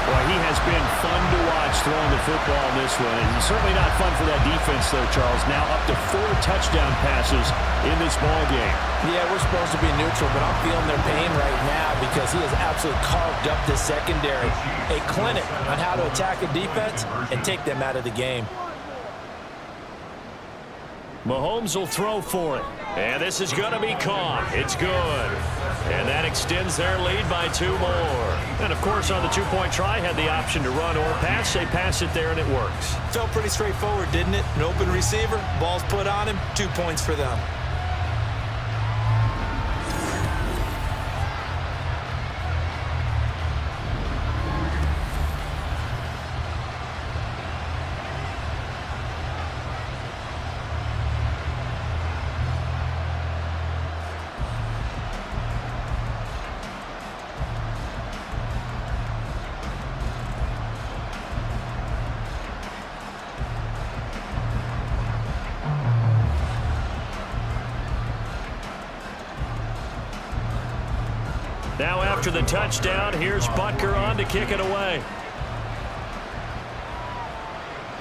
Boy, he has been fun to watch throwing the football in this one. And certainly not fun for that defense, though, Charles. Now up to 4 touchdown passes in this ball game. Yeah, we're supposed to be neutral, but I'm feeling their pain right now because he has absolutely carved up this secondary. A clinic on how to attack a defense and take them out of the game. Mahomes will throw for it. And this is going to be caught. It's good. And that extends their lead by 2 more. And, of course, on the 2-point try, had the option to run or pass. They pass it there, and it works. Felt pretty straightforward, didn't it? An open receiver, ball's put on him, 2 points for them. Now after the touchdown, here's Butker on to kick it away.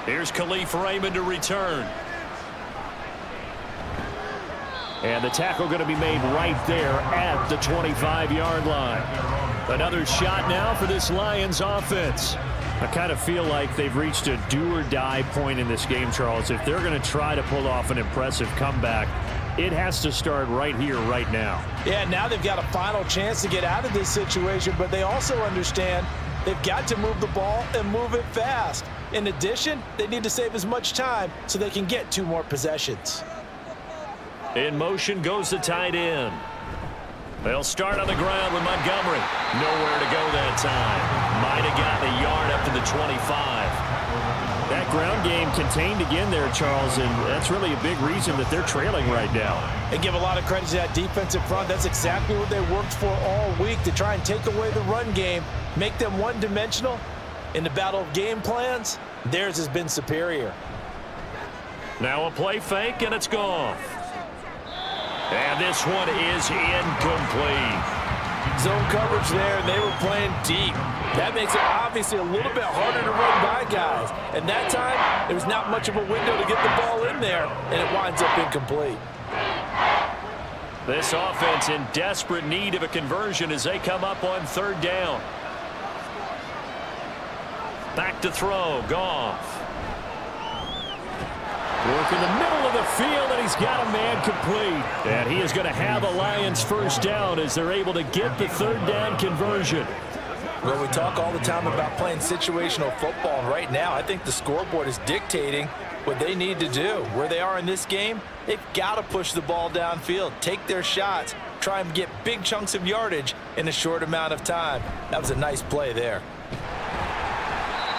Here's Khalif Raymond to return. And the tackle going to be made right there at the 25-yard line. Another shot now for this Lions offense. I kind of feel like they've reached a do-or-die point in this game, Charles. If they're going to try to pull off an impressive comeback, it has to start right here, right now. Yeah, now they've got a final chance to get out of this situation, but they also understand they've got to move the ball and move it fast. In addition, they need to save as much time so they can get 2 more possessions. In motion goes the tight end. They'll start on the ground with Montgomery. Nowhere to go that time. Might have gotten a yard up to the 25. That ground game contained again there, Charles, and that's really a big reason that they're trailing right now. And give a lot of credit to that defensive front. That's exactly what they worked for all week, to try and take away the run game, make them one-dimensional. In the battle of game plans, theirs has been superior. Now a play fake, and it's gone. And this one is incomplete. Zone coverage there, and they were playing deep. That makes it obviously a little bit harder to run by guys. And that time, there was not much of a window to get the ball in there, and it winds up incomplete. This offense in desperate need of a conversion as they come up on 3rd down. Back to throw, Goff. Work in the middle of the field, and he's got a man complete. And he is going to have a Lions first down as they're able to get the 3rd down conversion. Well, we talk all the time about playing situational football, and right now I think the scoreboard is dictating what they need to do. Where they are in this game, they've got to push the ball downfield, take their shots, try and get big chunks of yardage in a short amount of time. That was a nice play there.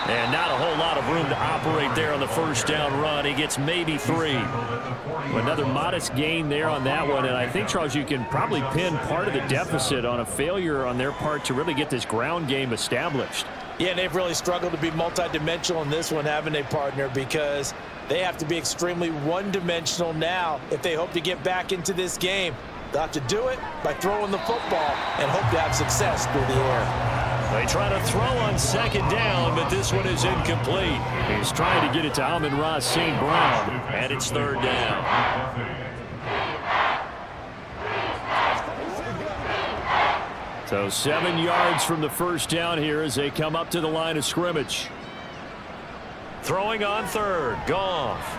And not a whole lot of room to operate there on the first down run. He gets maybe 3. Another modest gain there on that one. And I think, Charles, you can probably pin part of the deficit on a failure on their part to really get this ground game established. Yeah, and they've really struggled to be multidimensional in this one, haven't they, partner? Because they have to be extremely one-dimensional now if they hope to get back into this game. They'll have to do it by throwing the football and hope to have success through the air. They try to throw on 2nd down, but this one is incomplete. He's trying to get it to Amon-Ra St. Brown. And it's 3rd down. So 7 yards from the first down here as they come up to the line of scrimmage. Throwing on 3rd, Goff.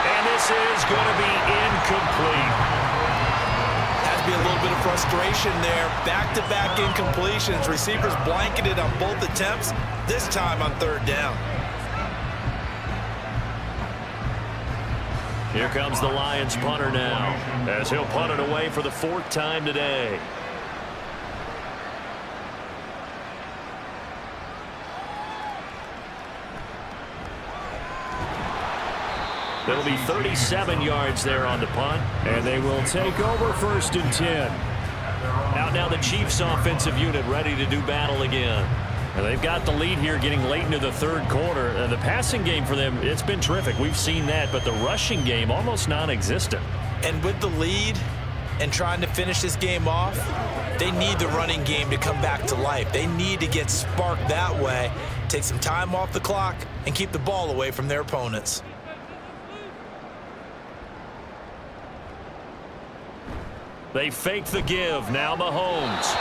And this is going to be incomplete. Be a little bit of frustration there. Back-to-back incompletions. Receivers blanketed on both attempts, this time on 3rd down. Here comes the Lions punter now, as he'll punt it away for the 4th time today. It'll be 37 yards there on the punt. And they will take over 1st and 10. Out now the Chiefs offensive unit ready to do battle again. And they've got the lead here getting late into the 3rd quarter. The passing game for them, it's been terrific. We've seen that, but the rushing game almost non-existent. And with the lead and trying to finish this game off, they need the running game to come back to life. They need to get sparked that way, take some time off the clock, and keep the ball away from their opponents. They fake the give. Now Mahomes.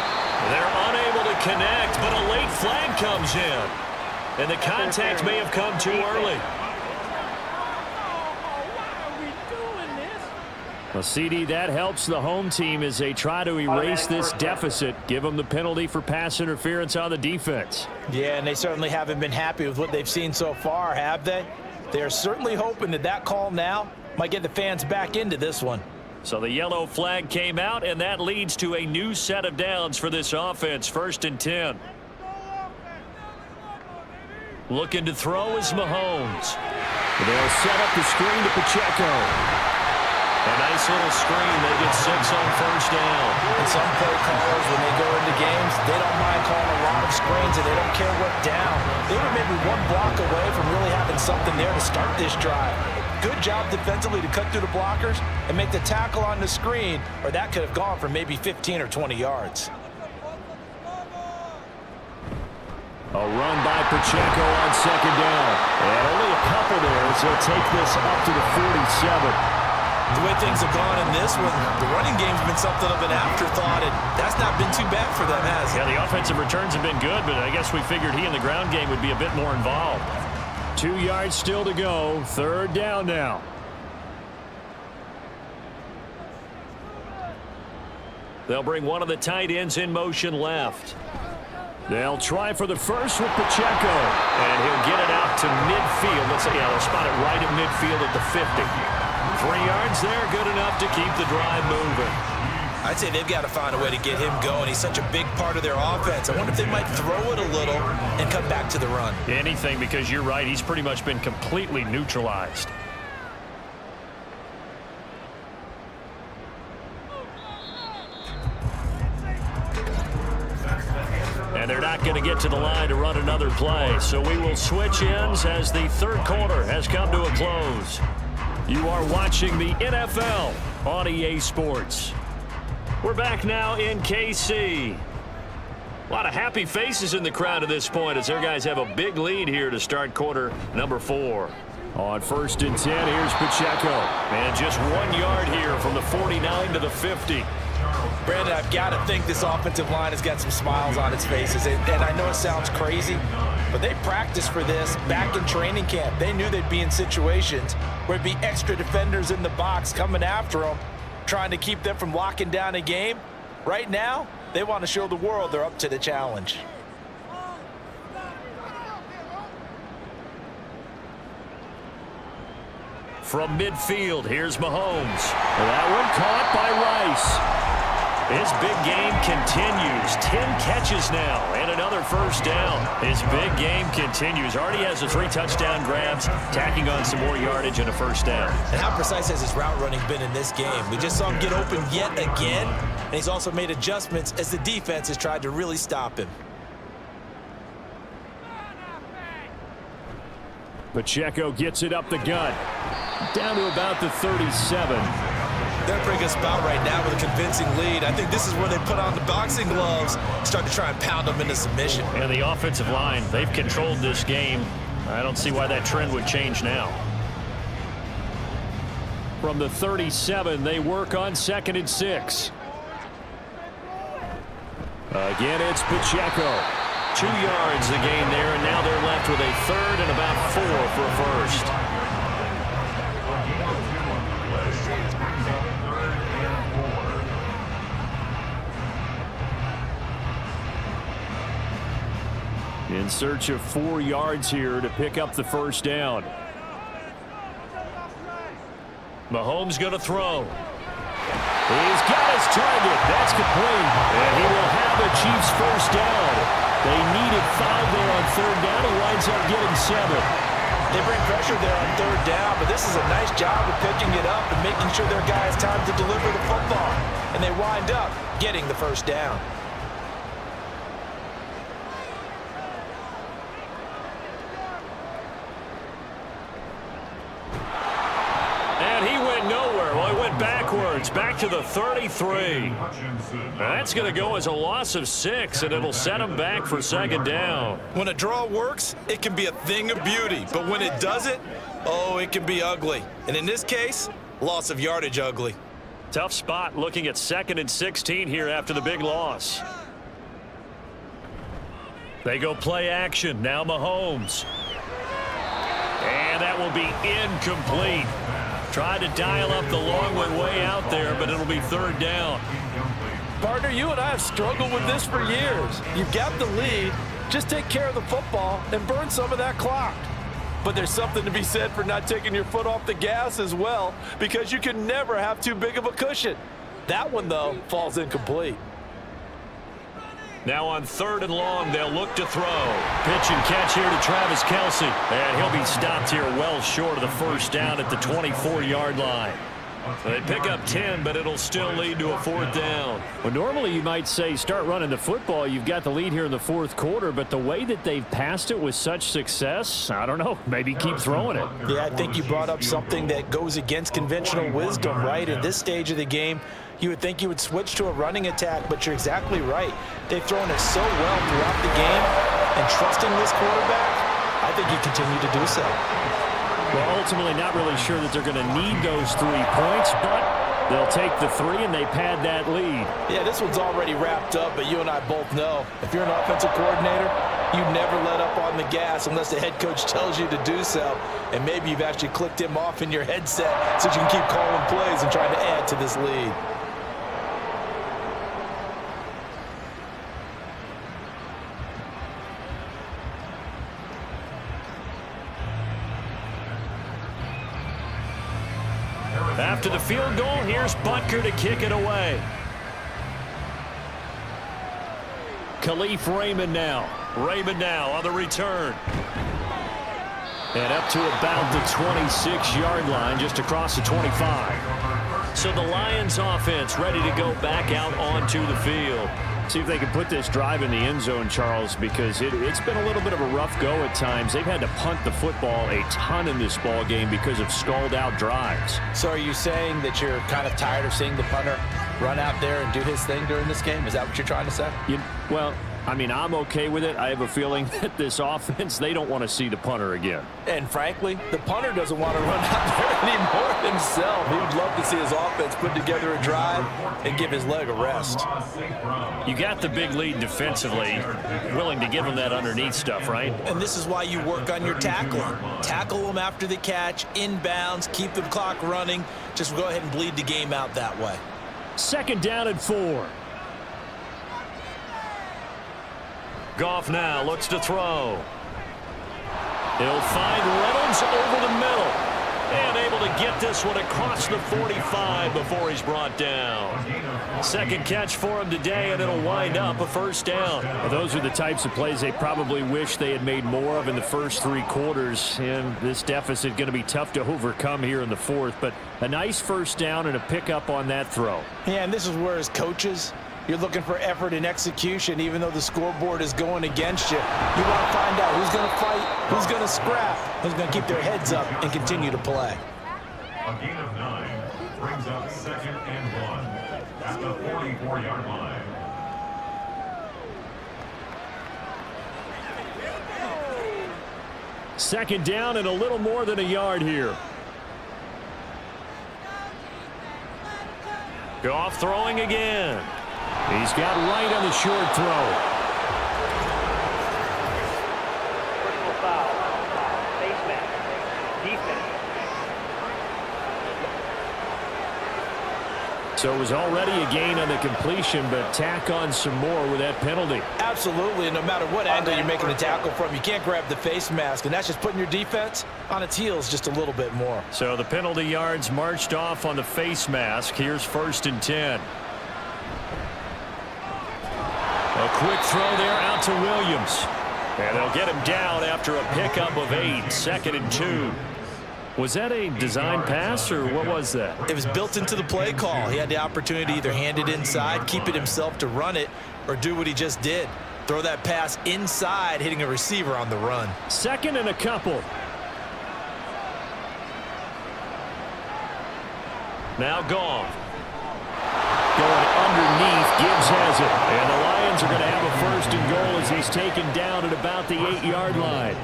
They're unable to connect, but a late flag comes in. And the contact may have come too early. Well, CD, that helps the home team as they try to erase this deficit, give them the penalty for pass interference on the defense. Yeah, and they certainly haven't been happy with what they've seen so far, have they? They're certainly hoping that that call now might get the fans back into this one. So the yellow flag came out, and that leads to a new set of downs for this offense. 1st and 10. Looking to throw is Mahomes. They'll set up the screen to Pacheco. A nice little screen. They get 6 on 1st down. And some play callers, when they go into games, they don't mind calling a lot of screens, and they don't care what down. They were maybe 1 block away from really having something there to start this drive. Good job defensively to cut through the blockers and make the tackle on the screen, or that could have gone for maybe 15 or 20 yards. A run by Pacheco on 2nd down. And only a couple there, so he'll take this up to the 47. The way things have gone in this one, the running game's been something of an afterthought, and that's not been too bad for them, has it? Yeah, the offensive returns have been good, but I guess we figured he in the ground game would be a bit more involved. 2 yards still to go. 3rd down now. They'll bring one of the tight ends in motion left. They'll try for the first with Pacheco. And he'll get it out to midfield. Let's say, yeah, they'll spot it right at midfield at the 50. 3 yards there, good enough to keep the drive moving. I'd say they've got to find a way to get him going. He's such a big part of their offense. I wonder if they might throw it a little and come back to the run. Anything, because you're right. He's pretty much been completely neutralized. And they're not going to get to the line to run another play. So we will switch ends as the third quarter has come to a close. You are watching the NFL on EA Sports. We're back now in KC. A lot of happy faces in the crowd at this point as their guys have a big lead here to start quarter number 4. On 1st and 10, here's Pacheco. And just 1 yard here from the 49 to the 50. Brandon, I've got to think this offensive line has got some smiles on its faces. And I know it sounds crazy, but they practiced for this back in training camp. They knew they'd be in situations where it'd be extra defenders in the box coming after them, trying to keep them from locking down a game. Right now, they want to show the world they're up to the challenge. From midfield, here's Mahomes. That one caught by Rice. His big game continues. 10 catches now and another first down. His big game continues. Already has the 3 touchdown grabs, tacking on some more yardage and a first down. And how precise has his route running been in this game? We just saw him get open yet again, and he's also made adjustments as the defense has tried to really stop him. Pacheco gets it up the gut. Down to about the 37. They're in a pretty good spot right now with a convincing lead. I think this is where they put on the boxing gloves, start to try and pound them into submission. And the offensive line, they've controlled this game. I don't see why that trend would change now. From the 37, they work on 2nd and 6. Again, it's Pacheco. 2 yards the gain there, and now they're left with a 3rd and about 4 for a first. In search of 4 yards here to pick up the first down. Mahomes going to throw. He's got his target. That's complete. And he will have the Chiefs first down. They needed 5 there on 3rd down. He winds up getting 7. They bring pressure there on 3rd down, but this is a nice job of picking it up and making sure their guy has time to deliver the football. And they wind up getting the first down. Backwards, back to the 33. That's going to go as a loss of 6, and it'll set them back for 2nd down. When a draw works, it can be a thing of beauty. But when it doesn't, oh, it can be ugly. And in this case, loss of yardage ugly. Tough spot looking at 2nd and 16 here after the big loss. They go play action. Now Mahomes. And that will be incomplete. Tried to dial up the long one way out there, but it'll be 3rd down. Partner, you and I have struggled with this for years. You've got the lead. Just take care of the football and burn some of that clock. But there's something to be said for not taking your foot off the gas as well, because you can never have too big of a cushion. That one, though, falls incomplete. Now on 3rd and long, they'll look to throw. Pitch and catch here to Travis Kelce. And he'll be stopped here well short of the first down at the 24-yard line. So they pick up 10, but it'll still lead to a 4th down. Well, normally you might say start running the football. You've got the lead here in the 4th quarter, but the way that they've passed it with such success, I don't know, maybe keep throwing it. Yeah, I think you brought up something that goes against conventional wisdom, right? At this stage of the game, you would think you would switch to a running attack, but you're exactly right. They've thrown it so well throughout the game, and trusting this quarterback, I think you continue to do so. Well, ultimately not really sure that they're going to need those 3 points, but they'll take the 3 and they pad that lead. Yeah, this one's already wrapped up, but you and I both know if you're an offensive coordinator, you never let up on the gas unless the head coach tells you to do so. And maybe you've actually clicked him off in your headset so you can keep calling plays and trying to add to this lead. After the field goal, here's Butker to kick it away. Khalif Raymond now. Raymond now on the return. And up to about the 26-yard line, just across the 25. So the Lions offense ready to go back out onto the field. See if they can put this drive in the end zone, Charles, because it's been a little bit of a rough go at times. They've had to punt the football a ton in this ball game because of stalled-out drives. So are you saying that you're kind of tired of seeing the punter run out there and do his thing during this game? Is that what you're trying to say? Well, I mean, I'm okay with it. I have a feeling that this offense, they don't want to see the punter again. And frankly, the punter doesn't want to run out there anymore himself. He would love to see his offense put together a drive and give his leg a rest. You got the big lead defensively, willing to give him that underneath stuff, right? And this is why you work on your tackling. Tackle them after the catch, inbounds, keep the clock running. Just go ahead and bleed the game out that way. 2nd down and 4. Goff now looks to throw. He'll find Reynolds over the middle. And able to get this one across the 45 before he's brought down. 2nd catch for him today, and it'll wind up a 1st down. Well, those are the types of plays they probably wish they had made more of in the first 3 quarters. And this deficit going to be tough to overcome here in the 4th. But a nice 1st down and a pickup on that throw. Yeah, and this is where as coaches, you're looking for effort and execution, even though the scoreboard is going against you. You want to find out who's going to fight, who's going to scrap, who's going to keep their heads up and continue to play. A gain of 9 brings up 2nd and 1 at the 44-yard line. Second down and a little more than a yard here. Goff throwing again. He's got right on the short throw. Personal foul. Face mask. Defense. So it was already a gain on the completion, but tack on some more with that penalty. Absolutely, and no matter what angle you're making the tackle from, you can't grab the face mask, and that's just putting your defense on its heels just a little bit more. So the penalty yards marched off on the face mask. Here's 1st and 10. A quick throw there out to Williams. And they'll get him down after a pickup of 8. 2nd and 2. Was that a design pass, or what was that? It was built into the play call. He had the opportunity to either hand it inside, keep it himself to run it, or do what he just did. Throw that pass inside, hitting a receiver on the run. 2nd and a couple. Now Goff. Going underneath, Gibbs has it. And the Lions are going to have a 1st and goal as he's taken down at about the 8-yard line.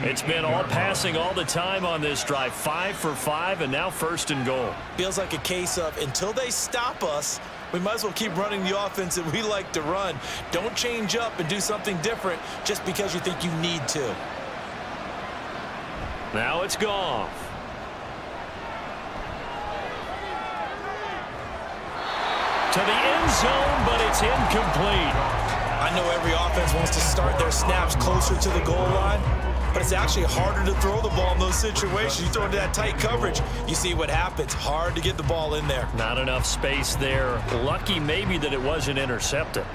It's been all passing all the time on this drive. 5 for 5, and now 1st and goal. Feels like a case of until they stop us, we might as well keep running the offense that we like to run. Don't change up and do something different just because you think you need to. Now it's Goff. To the end zone, but it's incomplete. I know every offense wants to start their snaps closer to the goal line, but it's actually harder to throw the ball in those situations. You throw into that tight coverage, you see what happens. Hard to get the ball in there. Not enough space there. Lucky maybe that it wasn't intercepted.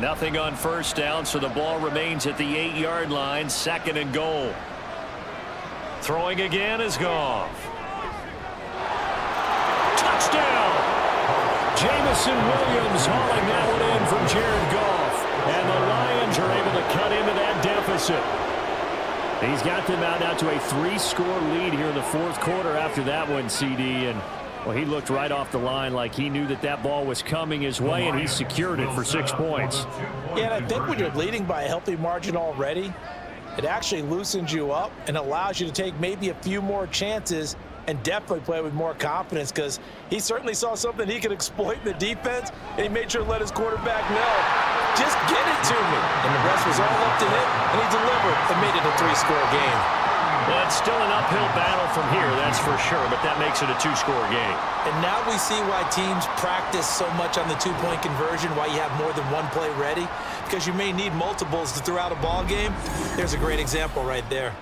Nothing on 1st down, so the ball remains at the 8-yard line. 2nd and goal. Throwing again is Goff. Touchdown! Jamison Williams hauling that one in from Jared Goff. And the Lions are able to cut into that deficit. He's got them out now to a 3-score lead here in the 4th quarter after that one, CD. And, well, he looked right off the line like he knew that that ball was coming his way, and he secured it for 6 points. Yeah, and I think when you're leading by a healthy margin already, it actually loosens you up and allows you to take maybe a few more chances and definitely play with more confidence, because he certainly saw something he could exploit in the defense, and he made sure to let his quarterback know, just get it to me. And the rest was all up to him, and he delivered and made it a 3-score game. Well, it's still an uphill battle from here, that's for sure, but that makes it a 2-score game. And now we see why teams practice so much on the 2-point conversion, why you have more than one play ready, because you may need multiples to throw out a ball game. There's a great example right there.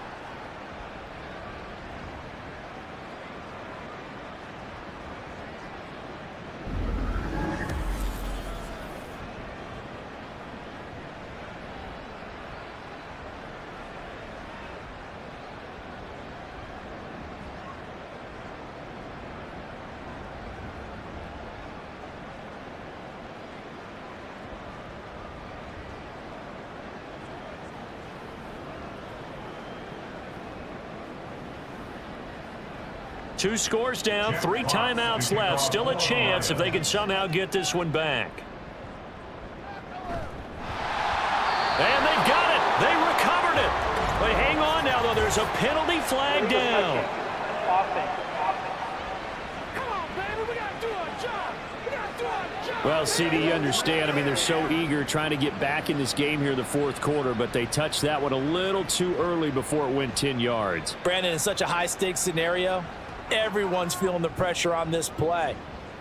2 scores down, 3 timeouts left. Still a chance if they can somehow get this one back. And they've got it. They recovered it. But hang on now, though. There's a penalty flag down. Well, CD, you understand. I mean, they're so eager trying to get back in this game here in the 4th quarter, but they touched that one a little too early before it went 10 yards. Brandon, in such a high-stakes scenario, everyone's feeling the pressure on this play.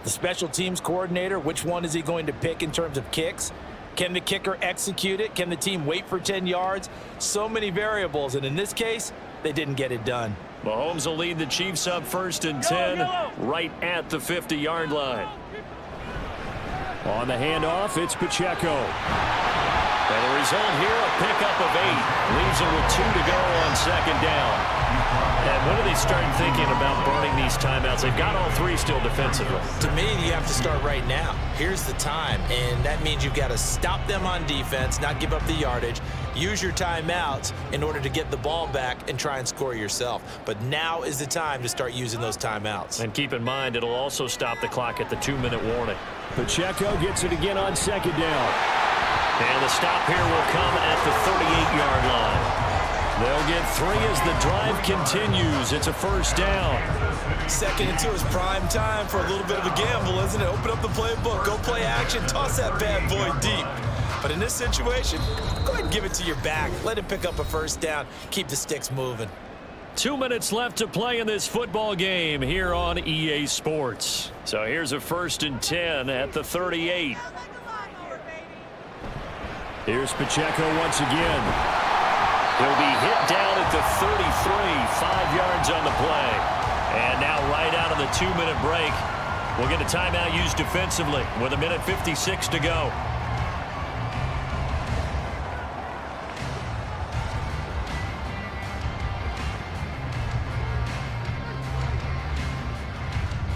The special teams coordinator, which one is he going to pick in terms of kicks? Can the kicker execute it? Can the team wait for 10 yards? So many variables, and in this case, they didn't get it done. Mahomes will lead the Chiefs up 1st and 10, right at the 50-yard line. On the handoff, it's Pacheco. And the result here, a pickup of 8. Leaves it with 2 to go on 2nd down. And when are they starting thinking about burning these timeouts? They've got all 3 still defensively. To me, you have to start right now. Here's the time, and that means you've got to stop them on defense, not give up the yardage, use your timeouts in order to get the ball back and try and score yourself. But now is the time to start using those timeouts. And keep in mind, it'll also stop the clock at the 2-minute warning. Pacheco gets it again on 2nd down. And the stop here will come at the 38-yard line. They'll get 3 as the drive continues. It's a 1st down. 2nd and 2 is prime time for a little bit of a gamble, isn't it? Open up the playbook, go play action, toss that bad boy deep. But in this situation, go ahead and give it to your back. Let him pick up a 1st down. Keep the sticks moving. 2 minutes left to play in this football game here on EA Sports. So here's a 1st and 10 at the 38. Here's Pacheco once again. He'll be hit down at the 33, 5 yards on the play. And now right out of the 2-minute break, we'll get a timeout used defensively with 1:56 to go.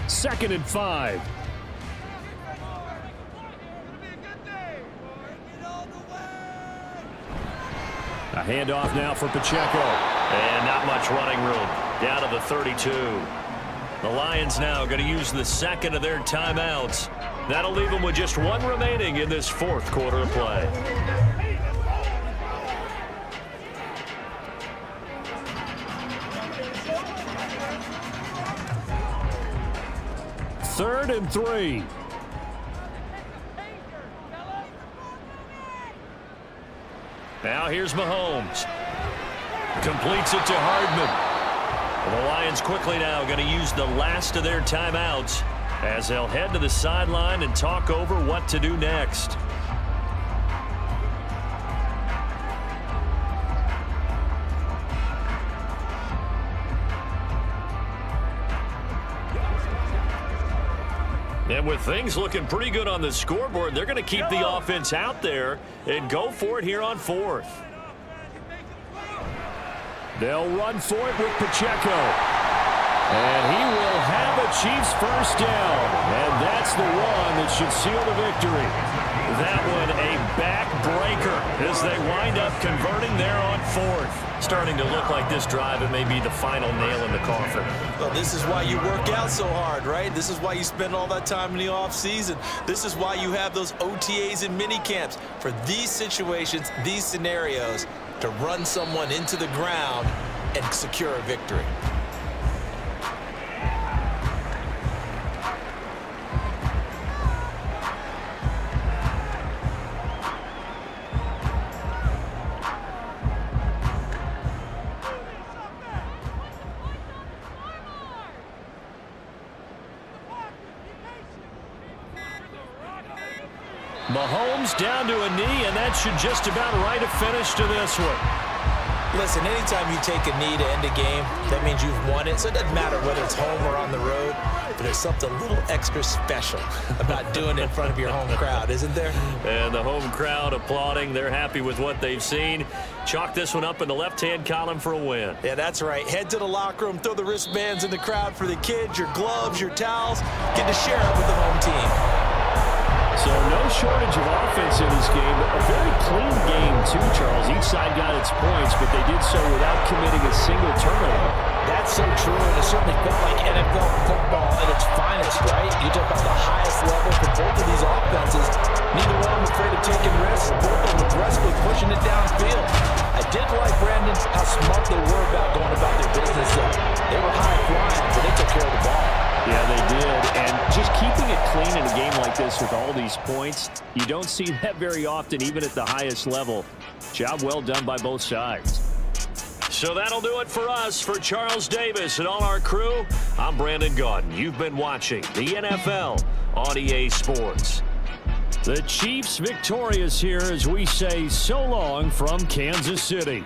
Second and 5. A handoff now for Pacheco. And not much running room. Down to the 32. The Lions now going to use the 2nd of their timeouts. That'll leave them with just 1 remaining in this 4th quarter of play. Third and 3. Now here's Mahomes. Completes it to Hardman. The Lions quickly now going to use the last of their timeouts as they'll head to the sideline and talk over what to do next. And with things looking pretty good on the scoreboard, they're going to keep the offense out there and go for it here on 4th. They'll run for it with Pacheco. And he will have a Chiefs 1st down. And that's the one that should seal the victory. That one a backbreaker as they wind up converting there on 4th. Starting to look like this drive, it may be the final nail in the coffin. Well, this is why you work out so hard, right? This is why you spend all that time in the offseason. This is why you have those OTAs and mini camps for these situations, these scenarios, to run someone into the ground and secure a victory. Mahomes down to a knee, and that should just about write a finish to this one. Listen, anytime you take a knee to end a game, that means you've won it. So it doesn't matter whether it's home or on the road, but there's something a little extra special about doing it in front of your home crowd, isn't there? And the home crowd applauding. They're happy with what they've seen. Chalk this one up in the left-hand column for a win. Yeah, that's right. Head to the locker room, throw the wristbands in the crowd for the kids, your gloves, your towels. Get to share it with the home team. So no shortage of offense in this game. A very clean game, too, Charles. Each side got its points, but they did so without committing a single turnover. That's so true, and it certainly felt like NFL football at its finest, right? You talk about the highest level for both of these offenses. Neither one afraid of taking risks. Both of them aggressively pushing it downfield. I did like, Brandon, how smart they were about going about their business. They were high flying, but they took care of the ball. Yeah, they did. And just keeping it clean in a game like this with all these points, you don't see that very often, even at the highest level. Job well done by both sides. So that'll do it for us. For Charles Davis and all our crew, I'm Brandon Gaudin. You've been watching the NFL on EA Sports. The Chiefs victorious here as we say so long from Kansas City.